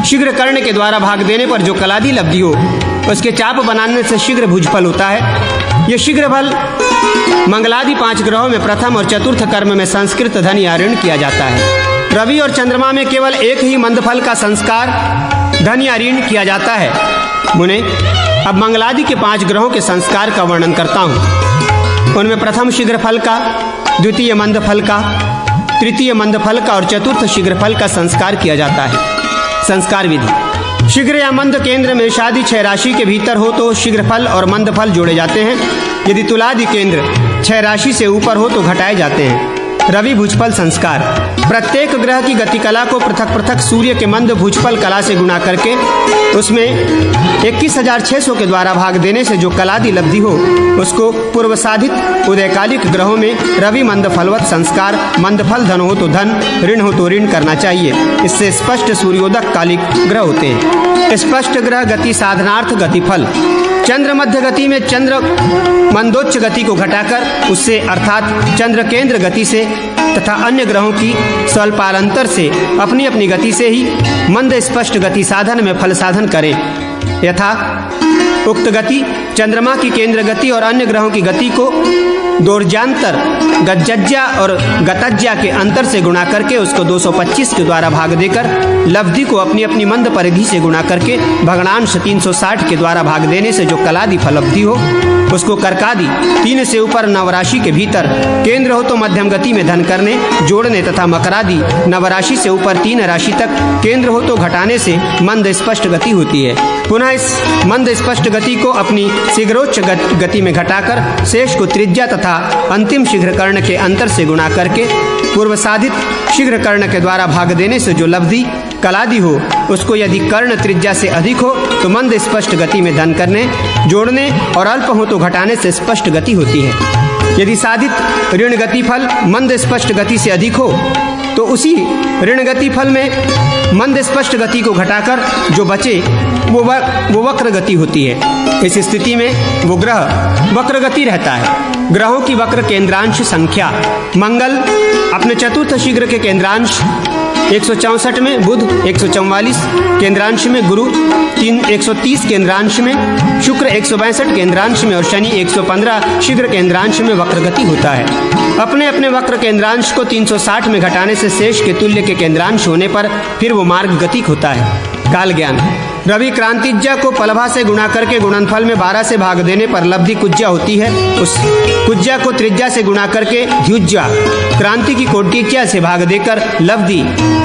शीघ्र कर्ण के द्वारा भाग देने पर जो कलादि लब्धि हो उसके चाप बनाने से शीघ्र भुजफल होता है। यह शीघ्र फल मंगलादि 5 ग्रहों में प्रथम और चतुर्थ कर्म में संस्कृत धन या ऋण किया जाता है। रवि और चंद्रमा में केवल एक ही मंद फल का संस्कार धन या ऋण किया जाता है। मुने, अब मंगलादि के 5 ग्रहों के संस्कार का वर्णन करता हूँ। उनमें प्रथम शीघ्र फल का, द्वितीय मंद फल का, तृतीय मंद फल का और चतुर्थ शीघ्र फल का संस्कार किया जाता है। संस्कार विधि। शीघ्र या मंद केंद्र में शादी 6 राशि के भीतर हो तो शीघ्र फल और मंद फल जोड़े जाते हैं। यदि तुलादि केंद्र 6 राशि से ऊपर हो तो घटाए जाते हैं। रवि भुजफल संस्कार। प्रत्येक ग्रह की गति कला को पृथक पृथक सूर्य के मंद भुजफल कला से गुणा करके उसमें 21,600 के द्वारा भाग देने से जो कलादि लब्धि हो उसको पूर्व साधित उदयकालिक ग्रहों में रवि मंद फलवत संस्कार, मंद फल धन हो तो धन, ऋण हो तो ऋण करना चाहिए। इससे स्पष्ट सूर्योदक कालिक ग्रह होते हैं। स्पष्ट ग्रह गति साधनार्थ गति फल। चंद्र मध्य गति में चंद्र मंदोच्च गति को घटाकर उससे अर्थात चंद्र केंद्र गति से तथा अन्य ग्रहों की स्वल्पांतर से अपनी अपनी गति से ही मंद स्पष्ट गति साधन में फल साधन करें। यथा उक्त गति चंद्रमा की केंद्र गति और अन्य ग्रहों की गति को दोर्जांतर गज्जज्जा और गतज्जा के अंतर से गुणा करके उसको 225 के द्वारा भाग देकर लब्धि को अपनी अपनी मंद परिधि से गुणा करके भग्नांश 360 के द्वारा भाग देने से जो कलादि फलब्धि हो उसको कर्कादि 3 से ऊपर नवराशि के भीतर केंद्र हो तो मध्यम गति में धन करने जोड़ने तथा मकरादि नवराशि से ऊपर 3 राशि तक केंद्र हो तो घटाने से मंद स्पष्ट गति होती है। पुनः इस मंद स्पष्ट गति को अपनी शीघ्रोच्च गति में घटाकर शेष को त्रिज्या तथा अंतिम शीघ्र कर्ण के अंतर से गुणा करके पूर्व साधित शीघ्र कर्ण के द्वारा भाग देने से जो लब्धि कलादि हो उसको यदि कर्ण त्रिज्या से अधिक हो तो मंद स्पष्ट गति में धन करने जोड़ने और अल्प हो तो घटाने से स्पष्ट गति होती है। यदि साधित ऋण गति फल मंद स्पष्ट गति से अधिक हो तो उसी ऋण गति फल में मंद स्पष्ट गति को घटाकर जो बचे वो वक्र गति होती है। इस स्थिति में वो ग्रह वक्र गति रहता है। ग्रहों की वक्र केंद्रांश संख्या। मंगल अपने चतुर्थ शीघ्र के केंद्रांश 164 में, बुध 144 केंद्रांश में, गुरु 130 केंद्रांश में, शुक्र 162 केंद्रांश में और शनि 115 शीघ्र केंद्रांश में वक्रगति होता है। अपने अपने वक्र केंद्रांश को 360 में घटाने से शेष के तुल्य के केंद्रांश होने पर फिर वो मार्ग गतिक होता है। काल ज्ञान। रवि क्रांतिज्या को पलभा से गुणा करके गुणनफल में 12 से भाग देने पर लब्धि कुज्या होती है। उस कुज्या को त्रिज्या से गुणा करके द्युज्या क्रांति की कोटिज्या से भाग देकर लब्धि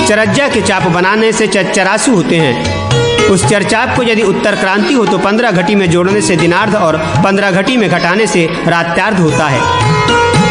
चरज्या के चाप बनाने से चरासु होते हैं। उस चरचाप को यदि उत्तर क्रांति हो तो 15 घटी में जोड़ने से दिनार्ध और 15 घटी में घटाने से रात्यार्ध होता है।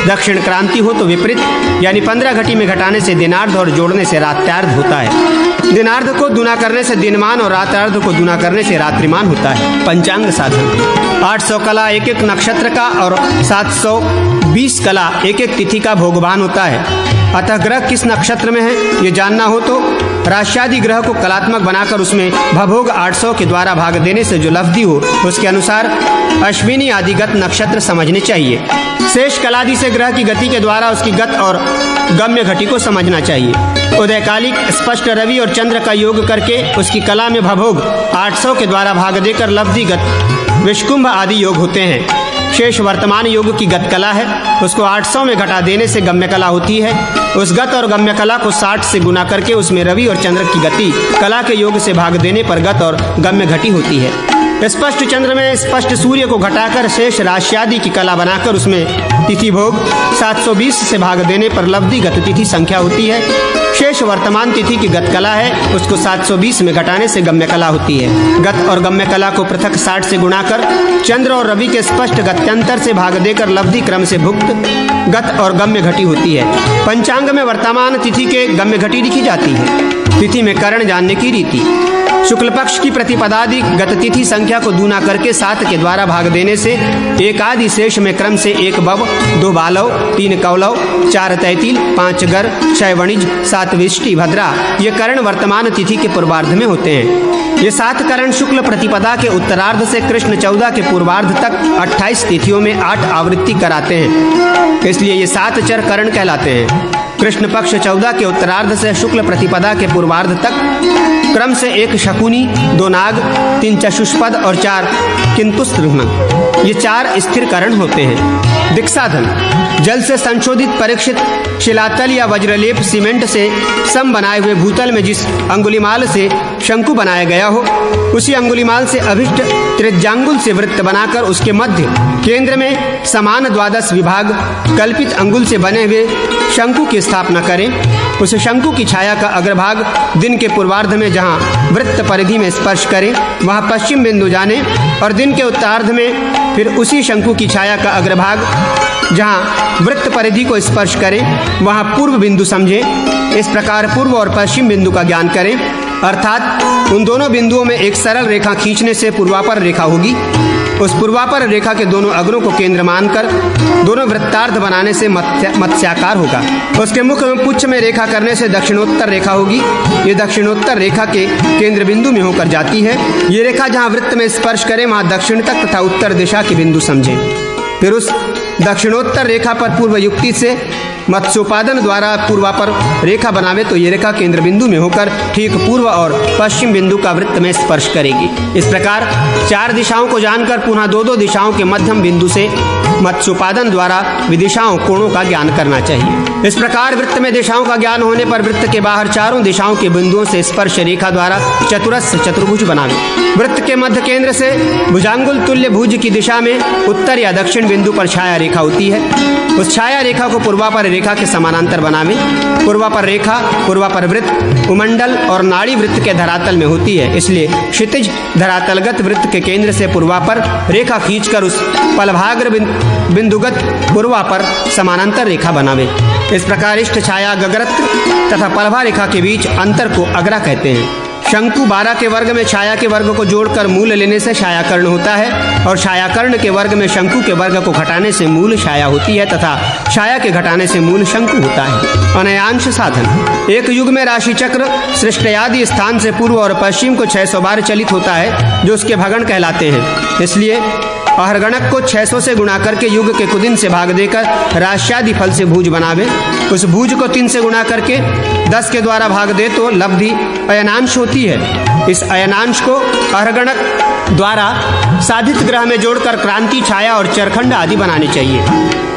दक्षिण क्रांति हो तो विपरीत यानी 15 घटी में घटाने से दिनार्ध और जोड़ने से रात्यार्ध होता है। दिनार्ध को दुना करने से दिनमान और रात्यार्ध को दुना करने से रात्रिमान होता है। पंचांग साधन। 800 कला एक एक नक्षत्र का और 720 कला एक एक तिथि का भोगवान होता है। अतः ग्रह किस नक्षत्र में है ये जानना हो तो राष्ट्रादि ग्रह को कलात्मक बनाकर उसमें भभोग 800 के द्वारा भाग देने से जो लब्धि हो उसके अनुसार अश्विनी आदिगत नक्षत्र समझने चाहिए। शेष कलादि से ग्रह की गति के द्वारा उसकी गत और गम्य घटी को समझना चाहिए। उदयकालिक स्पष्ट रवि और चंद्र का योग करके उसकी कला में भभोग 800 के द्वारा भाग देकर लब्धिगत विष्कुंभ आदि योग होते हैं। शेष वर्तमान योग की गत कला है, उसको 800 में घटा देने से गम्य कला होती है। उस गत और गम्य कला को 60 से गुना करके उसमें रवि और चंद्र की गति कला के योग से भाग देने पर गत और गम्य घटी होती है। स्पष्ट चंद्र में स्पष्ट सूर्य को घटाकर शेष राशि की कला बनाकर उसमें तिथि भोग 720 से भाग देने पर लब्धि गत तिथि संख्या होती है। शेष वर्तमान तिथि की गत कला है, उसको 720 में घटाने से गम्य कला होती है। गत और गम्य कला को पृथक 60 से गुणा कर चंद्र और रवि के स्पष्ट गत्यंतर से भाग देकर लब्धि क्रम से भुक्त गत और गम्य घटी होती है। पंचांग में वर्तमान तिथि के गम्य घटी लिखी जाती है। तिथि में करण जानने की रीति। शुक्ल पक्ष की प्रतिपदादि गत तिथि संख्या को दूना करके 7 के द्वारा भाग देने से एक आदि शेष में क्रम से 1 बव, 2 बालव, 3 कौलव, 4 तैतील, 5 गर, 6 वणिज, 7 विष्टि भद्रा ये करण वर्तमान तिथि के पूर्वार्ध में होते हैं। ये 7 करण शुक्ल प्रतिपदा के उत्तरार्ध से कृष्ण 14 के पूर्वार्ध तक 28 तिथियों में 8 आवृत्ति कराते हैं, इसलिए ये 7 चर करण कहलाते हैं। कृष्ण पक्ष 14 के उत्तरार्ध से शुक्ल प्रतिपदा के पूर्वार्ध तक क्रम से 1 शकुनी, 2 नाग, 3 चतुष्पद और 4 किंतुस्त्रिभ्न ये 4 स्थिर करण होते हैं। दिक्साधन जल से संशोधित परीक्षित शिलातल या वज्रलेप सीमेंट से सम बनाए हुए भूतल में जिस अंगुलिमाल से शंकु बनाया गया हो, उसी अंगुलिमाल से अभिष्ट त्रिज्यांगुल से वृत्त बनाकर उसके मध्य केंद्र में समान 12 विभाग कल्पित अंगुल से बने हुए शंकु की स्थापना करें। उस शंकु की छाया का अग्रभाग दिन के पूर्वार्ध में जहाँ वृत्त परिधि में स्पर्श करे वहाँ पश्चिम बिंदु जाने और दिन के उत्तरार्ध में फिर उसी शंकु की छाया का अग्रभाग जहाँ वृत्त परिधि को स्पर्श करे वहाँ पूर्व बिंदु समझे। इस प्रकार पूर्व और पश्चिम बिंदु का ज्ञान करें, अर्थात उन दोनों बिंदुओं में एक सरल रेखा खींचने से पूर्वापर रेखा होगी। उस पूर्वापर रेखा के दोनों अग्रों को केंद्र मानकर दोनों वृत्तार्ध बनाने से मत्स्याकार होगा। उसके मुख में पुच्छ में रेखा करने से दक्षिणोत्तर रेखा होगी। ये दक्षिणोत्तर रेखा के केंद्र बिंदु में होकर जाती है। ये रेखा जहाँ वृत्त में स्पर्श करे वहाँ दक्षिण तक तथा उत्तर दिशा के बिंदु समझें। फिर उस दक्षिणोत्तर रेखा पर पूर्व युक्ति से मत्स्योपादन द्वारा पूर्वापर रेखा बनावे तो ये रेखा केंद्र बिंदु में होकर ठीक पूर्व और पश्चिम बिंदु का वृत्त में स्पर्श करेगी। इस प्रकार 4 दिशाओं को जानकर पुनः 2-2 दिशाओं के मध्यम बिंदु से मत्स्योपादन द्वारा विदिशाओं कोणों का ज्ञान करना चाहिए। इस प्रकार वृत्त में दिशाओं का ज्ञान होने पर वृत्त के बाहर चारों दिशाओं के बिंदुओं से स्पर्श रेखा द्वारा चतुरस्र चतुर्भुज बनावे। वृत्त के मध्य केंद्र से भुजांगुल तुल्य भुज की दिशा में उत्तर या दक्षिण बिंदु पर छाया रेखा होती है। उस छाया रेखा को पूर्वापर रेखा के समानांतर बनावे। पूर्वापर रेखा पूर्वापर वृत्त उमंडल और नाड़ी वृत्त के धरातल में होती है, इसलिए क्षितिज धरातलगत वृत्त के केंद्र से पूर्वापर रेखा खींचकर उस पलभाग्र बिंदुगत पूर्वापर समानांतर रेखा बनावे। इस प्रकार इष्ट छाया गगरत्र तथा पलभा रेखा के बीच अंतर को अग्रा कहते हैं। शंकु 12 के वर्ग में छाया के वर्ग को जोड़कर मूल लेने से छायाकर्ण होता है और छायाकर्ण के वर्ग में शंकु के वर्ग को घटाने से मूल छाया होती है तथा छाया के घटाने से मूल शंकु होता है। अनयांश साधन एक युग में राशि चक्र सृष्टि आदि स्थान से पूर्व और पश्चिम को 600 बार चलित होता है, जो उसके भगण कहलाते हैं। इसलिए अहरगणक को 600 से गुणा करके युग के कुदिन से भाग देकर राश्यादि फल से भुज बनावे। उस भुज को 3 से गुणा करके 10 के द्वारा भाग दे तो लब्धि अयनांश होती है। इस अयनांश को अहरगणक द्वारा साधित ग्रह में जोड़कर क्रांति छाया और चरखंड आदि बनाने चाहिए।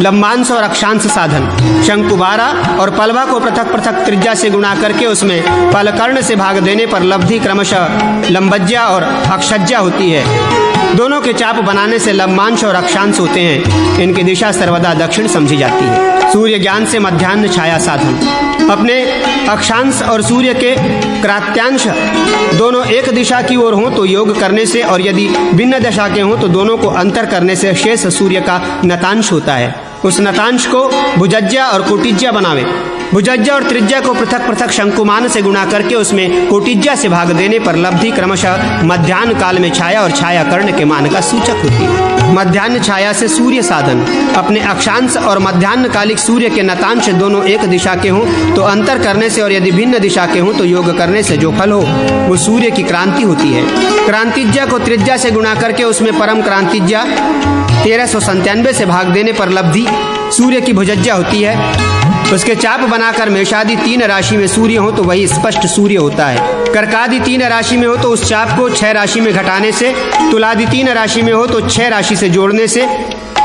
लंबांश और अक्षांश साधन शंकु 12 और पलवा को पृथक पृथक त्रिज्या से गुणा करके उसमें पलकर्ण से भाग देने पर लब्धि क्रमशः लंबज्या और अक्षज्या होती है। दोनों के चाप बनाने से लंबांश और अक्षांश होते हैं। इनकी दिशा सर्वदा दक्षिण समझी जाती है। सूर्य ज्ञान से मध्याह्न छाया साधन अपने अक्षांश और सूर्य के क्रांत्यांश दोनों एक दिशा की ओर हों तो योग करने से और यदि भिन्न दिशा के हों तो दोनों को अंतर करने से शेष सूर्य का नतांश होता है। उस नतांश को भुजज्या और कोटिज्या बनावे। भुजज्या और त्रिज्या को पृथक पृथक शंकुमान से गुणा करके उसमें कोटिज्या से भाग देने पर लब्धि क्रमशः मध्याह्न काल में छाया और छाया कर्ण के मान का सूचक होती है। मध्याह्न छाया से सूर्य साधन अपने अक्षांश और मध्याह्न कालिक सूर्य के नतांश दोनों एक दिशा के हों तो अंतर करने से और यदि भिन्न दिशा के हों तो योग करने से जो फल हो वो सूर्य की क्रांति होती है। क्रांतिज्या को त्रिज्या से गुणा करके उसमें परम क्रांतिज्या 1397 से भाग देने पर लब्धि सूर्य की भुजज्या होती है। उसके चाप बनाकर मेषादि 3 राशि में सूर्य हो तो वही स्पष्ट सूर्य होता है। कर्कादि 3 राशि में हो तो उस चाप को 6 राशि में घटाने से, तुलादि 3 राशि में हो तो 6 राशि से जोड़ने से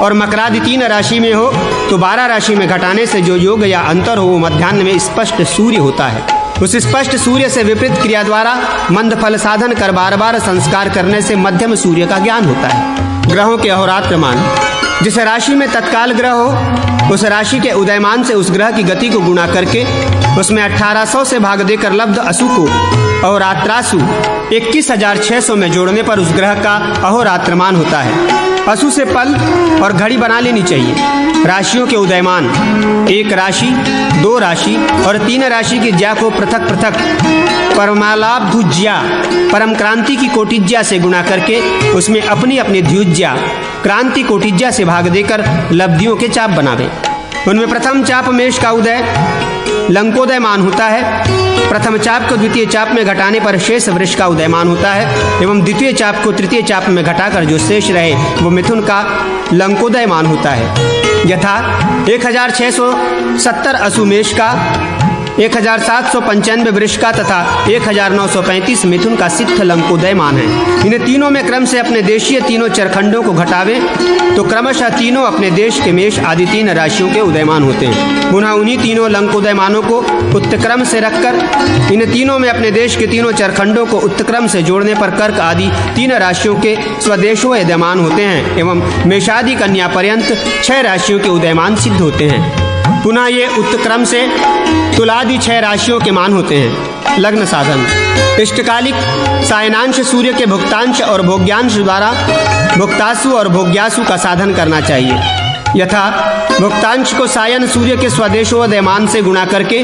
और मकरादि 3 राशि में हो तो 12 राशि में घटाने से जो योग या अंतर हो वो मध्याह्न में स्पष्ट सूर्य होता है। उस स्पष्ट सूर्य से विपरीत क्रिया द्वारा मंद फल साधन कर बार बार संस्कार करने से मध्यम सूर्य का ज्ञान होता है। ग्रहों के अहोरात्र मान। जिस राशि में तत्काल ग्रह हो उस राशि के उदयमान से उस ग्रह की गति को गुणा करके उसमें 1800 से भाग देकर लब्ध असु को अहोरात्रासु 21,600 में जोड़ने पर उस ग्रह का अहोरात्रमान होता है। असु से पल और घड़ी बना लेनी चाहिए। राशियों के उदयमान 1 राशि, 2 राशि और 3 राशि की ज्या को पृथक पृथक परमालाब्धुज्या परम क्रांति की कोटिज्या से गुणा करके उसमें अपनी अपनी द्युज्या क्रांति कोटिज्या से भाग देकर लब्धियों के चाप बनावे। उनमें प्रथम चाप मेष का उदय लंकोदय मान होता है। प्रथम चाप को द्वितीय चाप में घटाने पर शेष वृष का उदयमान होता है एवं द्वितीय चाप को तृतीय चाप में घटाकर जो शेष रहे वो मिथुन का लंकोदय मान होता है। यथा 1670 असु मेष का, 1795 वृष का तथा 1935 मिथुन का सिद्ध लंकोदय मान है। इन तीनों में क्रम से अपने देशीय तीनों चरखंडों को घटावे तो क्रमशः तीनों अपने देश के मेष आदि 3 राशियों के उदयमान होते हैं। पुनः उन्हीं तीनों लंकोदय मानों को उत्क्रम से रखकर इन तीनों में अपने देश के तीनों चरखंडों को उत्क्रम से जोड़ने पर कर्क आदि 3 राशियों के स्वदेशों उदयमान होते हैं एवं मेषादि कन्या पर्यंत 6 राशियों के उदयमान सिद्ध होते हैं। पुनः ये उत्क्रम से तुलादि 6 राशियों के मान होते हैं। लग्न साधन। इष्टकालिक सायनांश सूर्य के भुक्तांश और भोग्यांश द्वारा भुक्तासु और भोग्यासु का साधन करना चाहिए। यथा भुक्तांश को सायन सूर्य के स्वदेशोदयमान से गुणा करके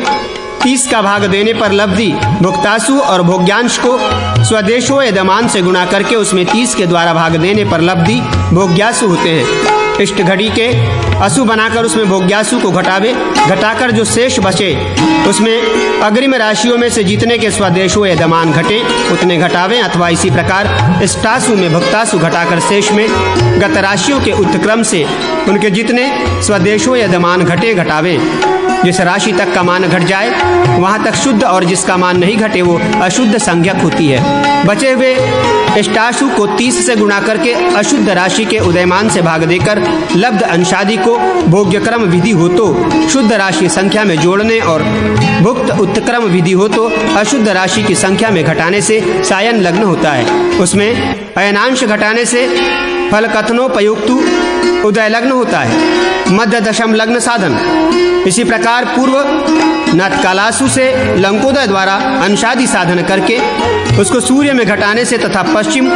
30 का भाग देने पर लब्धि भुक्तासु और भोग्यांश को स्वदेशोदयमान से गुणा करके उसमें 30 के द्वारा भाग देने पर लब्धि भोग्यासु होते हैं। इष्ट घड़ी के असु बनाकर उसमें भोग्यासु को घटाकर जो शेष बचे उसमें अग्रिम राशियों में से जितने के स्वदेशो यदमान घटे उतने घटावें अथवा इसी प्रकार इष्टासु में भुक्तासु घटाकर शेष में गत राशियों के उत्क्रम से उनके जितने स्वदेशो यदमान घटे घटावें। जिस राशि तक का मान घट जाए वहाँ तक शुद्ध और जिसका मान नहीं घटे वो अशुद्ध संज्ञक होती है। बचे हुए इष्टाशु को 30 से गुणा करके अशुद्ध राशि के उदयमान से भाग देकर लब्ध अंशादि को भोग्यक्रम विधि हो तो शुद्ध राशि संख्या में जोड़ने और भुक्त उत्क्रम विधि हो तो अशुद्ध राशि की संख्या में घटाने से सायन लग्न होता है। उसमें अयनांश घटाने से फल कथनोपयुक्तु उदय लग्न होता है। मध्य दशम लग्न साधन। इसी प्रकार पूर्व नतकालासु से लंकोदय द्वारा अंशादि साधन करके उसको सूर्य में घटाने से तथा पश्चिम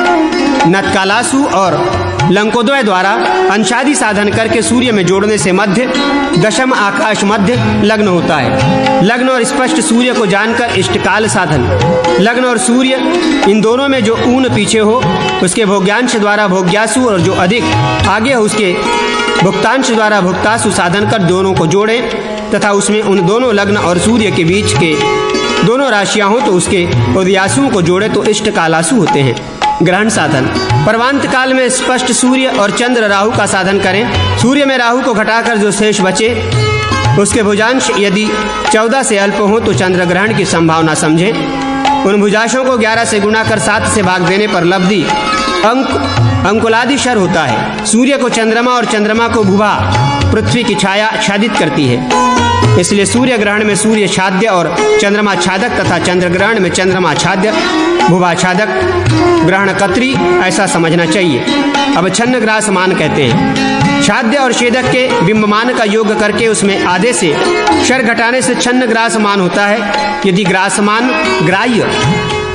नतकालासु और लंकोदय द्वारा अंशादि साधन करके सूर्य में जोड़ने से मध्य दशम आकाश मध्य लग्न होता है। लग्न और स्पष्ट सूर्य को जानकर इष्टकाल साधन। लग्न और सूर्य इन दोनों में जो ऊन पीछे हो उसके भोग्यांश द्वारा भोग्यासु और जो अधिक आगे हो उसके भुक्तांश द्वारा भुक्तासु साधन कर दोनों को जोड़े तथा उसमें उन दोनों लग्न और सूर्य के बीच के दोनों राशियां हो तो उसके उदयासुओं को जोड़े तो इष्टकालासु होते हैं। ग्रहण साधन। पर्वांत काल में स्पष्ट सूर्य और चंद्र राहु का साधन करें। सूर्य में राहु को घटाकर जो शेष बचे उसके भुजांश यदि 14 से अल्प हो तो चंद्र ग्रहण की संभावना समझें। उन भुजांशों को 11 से गुणा कर 7 से भाग देने पर लब्धि अंकुलादि शर होता है। सूर्य को चंद्रमा और चंद्रमा को भुभा पृथ्वी की छाया आच्छादित करती है। इसलिए सूर्य ग्रहण में सूर्य छाद्य और चंद्रमा छादक तथा चंद्र ग्रहण में चंद्रमा छाद्य भुभा छादक ग्रहण कत्री ऐसा समझना चाहिए। अब छन्न ग्रासमान कहते हैं। छाद्य और छेदक के बिंबमान का योग करके उसमें आधे से शर घटाने से छन्न ग्रासमान होता है। यदि ग्रासमान ग्राह्य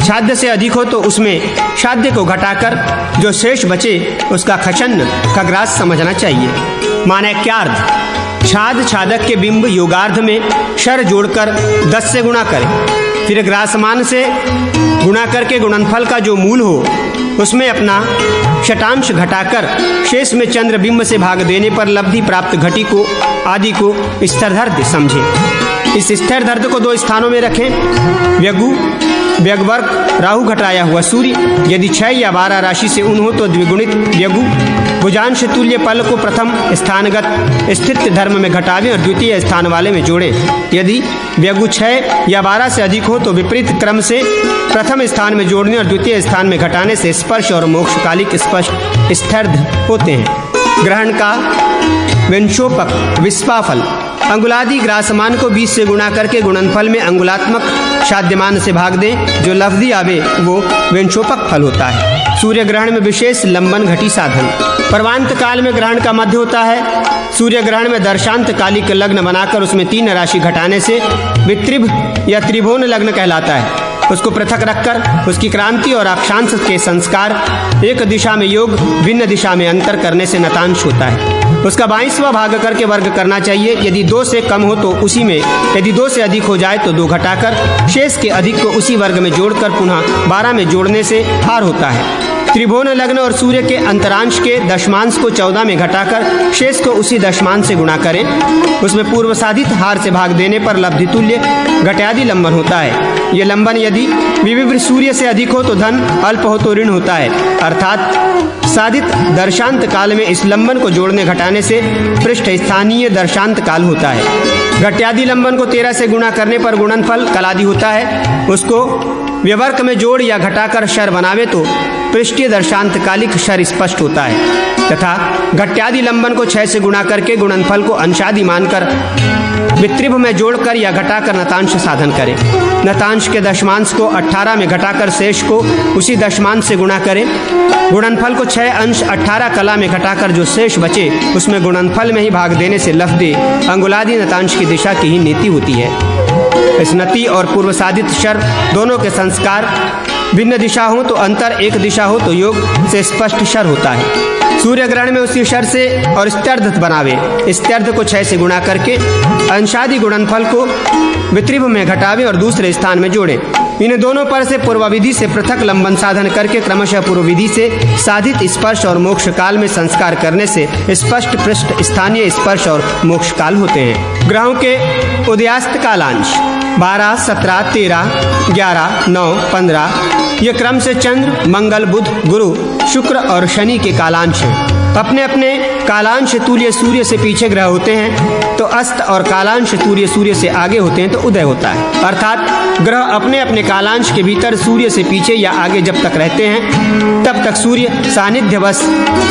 छाद्य से अधिक हो तो उसमें छाद्य को घटाकर जो शेष बचे उसका खचन्न का ग्रास समझना चाहिए। माने क्यार्ध। छाद छादक के बिंब योगार्ध में शर जोड़कर 10 से गुणा करें। फिर ग्रासमान से गुणा करके गुणनफल का जो मूल हो उसमें अपना शतांश घटाकर शेष में चंद्र बिंब से भाग देने पर लब्धि प्राप्त घटी को आदि को स्थिरधर्ध समझें। इस स्थिरधर्ध को 2 स्थानों में रखें। व्यगु व्यगवर्ग राहु घटाया हुआ सूर्य यदि 6 या 12 राशि से उन हो तो द्विगुणित व्यगु भुजांश तुल्य पल को प्रथम स्थानगत स्थित धर्म में घटावें और द्वितीय स्थान वाले में जोड़ें। यदि व्यगु 6 या 12 से अधिक हो तो विपरीत क्रम से प्रथम स्थान में जोड़ने और द्वितीय स्थान में घटाने से स्पर्श और मोक्षकालिक स्पष्ट स्थिर्ध होते हैं। ग्रहण का विंशोपक विस्पाफल। अंगुलादि ग्रासमान को 20 से गुणा करके गुणनफल में अंगुलात्मक साध्यमान से भाग दें। जो लफ्ज़ी आवे वो विंशोपक फल होता है। सूर्य ग्रहण में विशेष लंबन घटी साधन। पर्वांत काल में ग्रहण का मध्य होता है। सूर्य ग्रहण में दर्शांत कालिक लग्न बनाकर उसमें 3 राशि घटाने से वित्रिभ या त्रिभुवन लग्न कहलाता है। उसको पृथक रखकर उसकी क्रांति और अक्षांश के संस्कार, एक दिशा में योग भिन्न दिशा में अंतर करने से नतांश होता है। उसका 22वां भाग करके वर्ग करना चाहिए। यदि 2 से कम हो तो उसी में, यदि 2 से अधिक हो जाए तो 2 घटाकर शेष के अधिक को उसी वर्ग में जोड़कर पुनः 12 में जोड़ने से हार होता है। त्रिभुवन लग्न और सूर्य के अंतरांश के दशमांश को 14 में घटाकर शेष को उसी दशमांश से गुणा करें। उसमें पूर्व साधित हार से भाग देने पर लब्धि तुल्य घटादि लंबन होता है। यह लंबन यदि विविध सूर्य से अधिक हो तो धन, अल्प हो तो ऋण होता है। अर्थात साधित दर्शांत काल में इस लंबन को जोड़ने घटाने से पृष्ठ स्थानीय दर्शांत काल होता है। घट्यादि लंबन को 13 से गुणा करने पर गुणनफल कलादि होता है। उसको व्यवर्क में जोड़ या घटाकर शर बनावे तो पृष्ठीय दर्शांत कालिक शर स्पष्ट होता है। तथा घट्यादि लंबन को 6 से गुणा करके गुणनफल को अंशादि मानकर वित्रिभ में जोड़कर या घटाकर नतांश साधन करें। नतांश के दशमांश को 18 में घटाकर शेष को उसी दशमांश से गुणा करें। गुणनफल को 6 अंश 18 कला में घटाकर जो शेष बचे उसमें गुणनफल में ही भाग देने से लफ्ज़ अंगुलादि नतांश की दिशा की ही नीति होती है। इस नति और पूर्व साधित शर दोनों के संस्कार भिन्न दिशा हो तो अंतर, एक दिशा हो तो योग से स्पष्ट शर होता है। सूर्य ग्रहण में उसी शर से और स्त्यर्ध बनावे। स्त्यर्ध को 6 से गुणा करके अंशादि गुणनफल को वित्रिभ में घटावे और दूसरे स्थान में जोड़ें। इन दोनों पर से पूर्व विधि से पृथक लंबन साधन करके क्रमशः पूर्व विधि से साधित स्पर्श और मोक्ष काल में संस्कार करने से स्पष्ट पृष्ठ स्थानीय स्पर्श और मोक्ष काल होते हैं। ग्रहों के उदयास्त कालांश 12, 17, 13, 11, 9, 15 ये क्रम से चंद्र, मंगल, बुध, गुरु, शुक्र और शनि के कालांश हैं। अपने अपने कालांश तुल्य सूर्य से पीछे ग्रह होते हैं तो अस्त और कालांश तुल्य सूर्य से आगे होते हैं तो उदय होता है। अर्थात ग्रह अपने अपने कालांश के भीतर सूर्य से पीछे या आगे जब तक रहते हैं तब तक सूर्य सानिध्यवश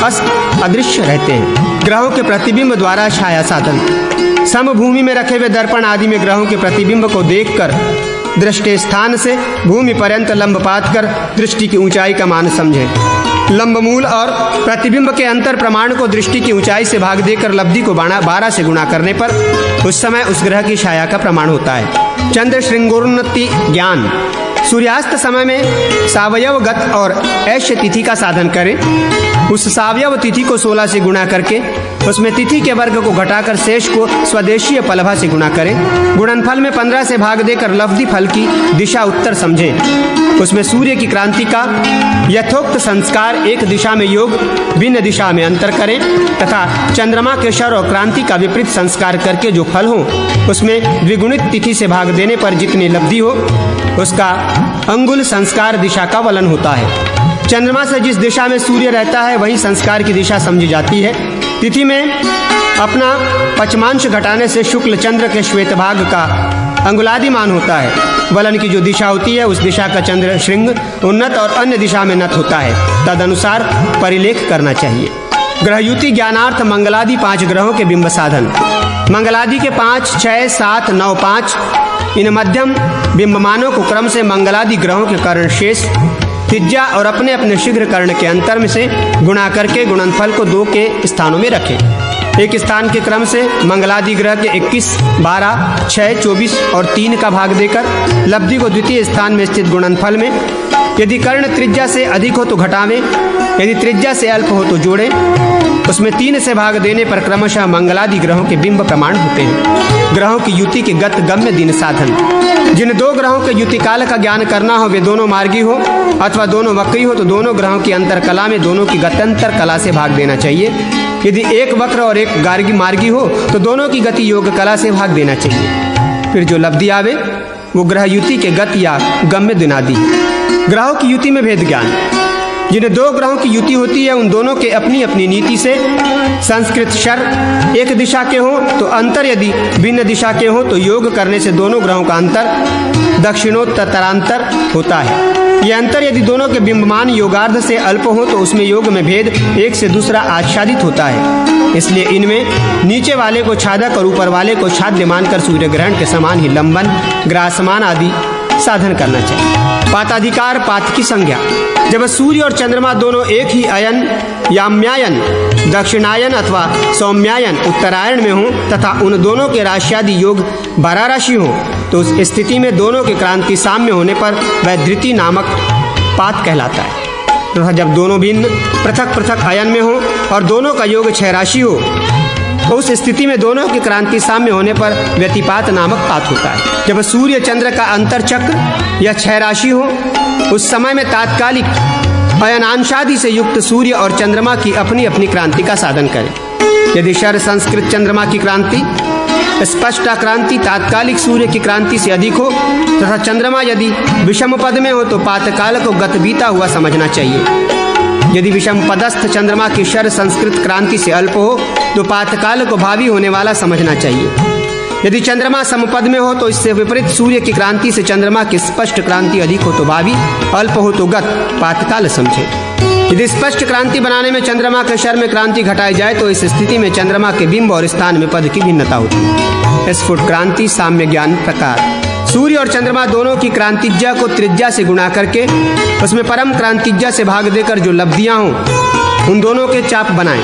अस्त अदृश्य रहते हैं। ग्रहों के प्रतिबिंब द्वारा छाया साधन। समभूमि में रखे हुए दर्पण आदि में ग्रहों के प्रतिबिंब को देखकर दृष्टि स्थान से भूमि पर्यंत लंबपात कर दृष्टि की ऊंचाई का मान समझें। लंबमूल और प्रतिबिंब के अंतर प्रमाण को दृष्टि की ऊंचाई से भाग देकर लब्धि को 12 से गुणा करने पर उस समय उस ग्रह की छाया का प्रमाण होता है। चंद्र श्रृंगोन्नति ज्ञान। सूर्यास्त समय में सावयवगत और ऐश्य तिथि का साधन करें। उस सावयव तिथि को 16 से गुणा करके उसमें तिथि के वर्ग को घटाकर शेष को स्वदेशीय पलभा से गुणा करें। गुणनफल में 15 से भाग देकर लफ्धी फल की दिशा उत्तर समझें। उसमें सूर्य की क्रांति का यथोक्त संस्कार, एक दिशा में योग भिन्न दिशा में अंतर करें तथा चंद्रमा के शर और क्रांति का विपरीत संस्कार करके जो फल हो उसमें द्विगुणित तिथि से भाग देने पर जितनी लब्धि हो उसका अंगुल संस्कार दिशा का वलन होता है। चंद्रमा से जिस दिशा में सूर्य रहता है वही संस्कार की दिशा समझी जाती है। तिथि में अपना पचमांश घटाने से शुक्ल चंद्र के श्वेत भाग का अंगुलादि मान होता है। वलन की जो दिशा होती है उस दिशा का चंद्र श्रृंग उन्नत और अन्य दिशा में नत होता है। तदनुसार परिलेख करना चाहिए। ग्रहयुति ज्ञानार्थ मंगलादि 5 ग्रहों के बिंब साधन। मंगलादि के 5, 6, 7, 9, 5 इन मध्यम बिंबमानों को क्रम से मंगलादि ग्रहों के कर्ण शेष, त्रिज्या और अपने अपने शीघ्र कर्ण के अंतर में से गुणा करके गुणनफल को 2 के स्थानों में रखें। एक स्थान के क्रम से मंगलादि ग्रह के 21, 12, 6, 24 और 3 का भाग देकर लब्धि को द्वितीय स्थान में स्थित गुणनफल में यदि कर्ण त्रिज्या से अधिक हो तो घटावें, यदि त्रिज्या से अल्प हो तो जोड़ें। उसमें 3 से भाग देने पर क्रमशः मंगलादि ग्रहों के बिंब प्रमाण होते हैं। ग्रहों की युति के गत गम्य दिन साधन। जिन 2 ग्रहों के युति काल का ज्ञान करना हो वे दोनों मार्गी हो अथवा दोनों वक्री हो तो दोनों ग्रहों की अंतर कला में दोनों की गत्यंतर कला से भाग देना चाहिए। यदि एक वक्र और एक गार्गी मार्गी हो तो दोनों की गति योग कला से भाग देना चाहिए। फिर जो लब्धि आवे वो ग्रह युति के गत या गम्य दिनादि। ग्रहों की युति में भेद ज्ञान। जिन 2 ग्रहों की युति होती है उन दोनों के अपनी अपनी नीति से संस्कृत शर एक दिशा के हो तो अंतर, यदि भिन्न दिशा के हो तो योग करने से दोनों ग्रहों का अंतर दक्षिणोत्तरांतर होता है। यह अंतर यदि दोनों के बिंबमान योगार्ध से अल्प हो तो उसमें योग में भेद एक से दूसरा आच्छादित होता है। इसलिए इनमें नीचे वाले को छादक और ऊपर वाले को छाद्य मानकर सूर्य ग्रहण के समान ही लंबन, ग्रासमान आदि साधन करना चाहिए। पाताधिकार, पात की संज्ञा। जब सूर्य और चंद्रमा दोनों एक ही अयन, याम्यायन, दक्षिणायन अथवा सौम्यायन, उत्तरायण में हों तथा उन दोनों के राश्यादि योग 12 राशि हों, तो उस स्थिति में दोनों की क्रांति साम्य होने पर वह धृति नामक पात कहलाता है। तथा जब दोनों भिन्न पृथक पृथक अयन में हो और दोनों का योग 6 राशि हो, तो उस स्थिति में दोनों की क्रांति साम्य होने पर व्यतिपात नामक पात होता है। जब सूर्य चंद्र का अंतर चक्र या 6 राशि हो, उस समय में तात्कालिक अयनांशादि से युक्त सूर्य और चंद्रमा की अपनी अपनी क्रांति का साधन करें। यदि शर संस्कृत चंद्रमा की क्रांति स्पष्टा क्रांति तात्कालिक सूर्य की क्रांति से अधिक हो तथा चंद्रमा यदि विषम पद में हो, तो पातकाल को गत बीता हुआ समझना चाहिए। यदि विषम पदस्थ चंद्रमा की शर संस्कृत क्रांति से अल्प हो, तो पातकाल को भावी होने वाला समझना चाहिए। यदि चंद्रमा समपद में हो, तो इससे विपरीत सूर्य की क्रांति से चंद्रमा की स्पष्ट क्रांति अधिक हो तो भावी, अल्प हो तो गत, पातकाल समझे। यदि स्पष्ट क्रांति बनाने में चंद्रमा के शर में क्रांति घटाई जाए, तो इस स्थिति में चंद्रमा के बिंब और स्थान में पद की भिन्नता होती है। स्फुट क्रांति, साम्य ज्ञान प्रकार। सूर्य और चंद्रमा दोनों की क्रांतिज्या को त्रिज्या से गुणा करके उसमें परम क्रांतिज्या से भाग देकर जो लब्धियां हों, उन दोनों के चाप बनाएं।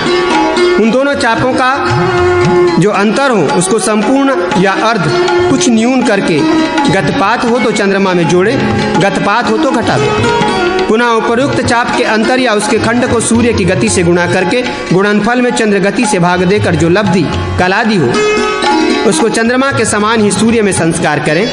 उन दोनों चापों का जो अंतर हो उसको संपूर्ण या अर्ध कुछ न्यून करके गतपात हो तो चंद्रमा में जोड़े, गतपात हो तो घटा दे। पुनः उपयुक्त चाप के अंतर या उसके खंड को सूर्य की गति से गुणा करके गुणनफल में चंद्र गति से भाग देकर जो लब्धि कलादि हो उसको चंद्रमा के समान ही सूर्य में संस्कार करें।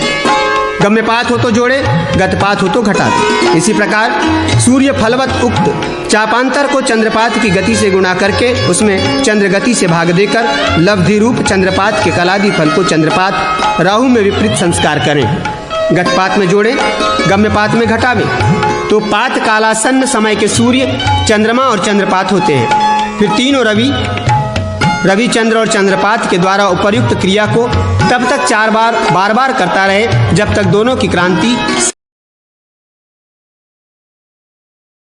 गम्यपात हो तो जोड़े, गतपात हो तो घटा दे। इसी प्रकार सूर्य फलवत उक्त चापांतर को चंद्रपात की गति से गुणा करके उसमें चंद्र गति से भाग देकर लब्धि रूप चंद्रपात के कलादि फल को चंद्रपात राहु में विपरीत संस्कार करें। गतपात में जोड़े, गम्यपात में घटावे, तो पात कालासन्न समय के सूर्य, चंद्रमा और चंद्रपात होते हैं। फिर तीनों रवि, चंद्र और चंद्रपात के द्वारा उपर्युक्त क्रिया को तब तक 4 बार बार करता रहे जब तक दोनों की क्रांति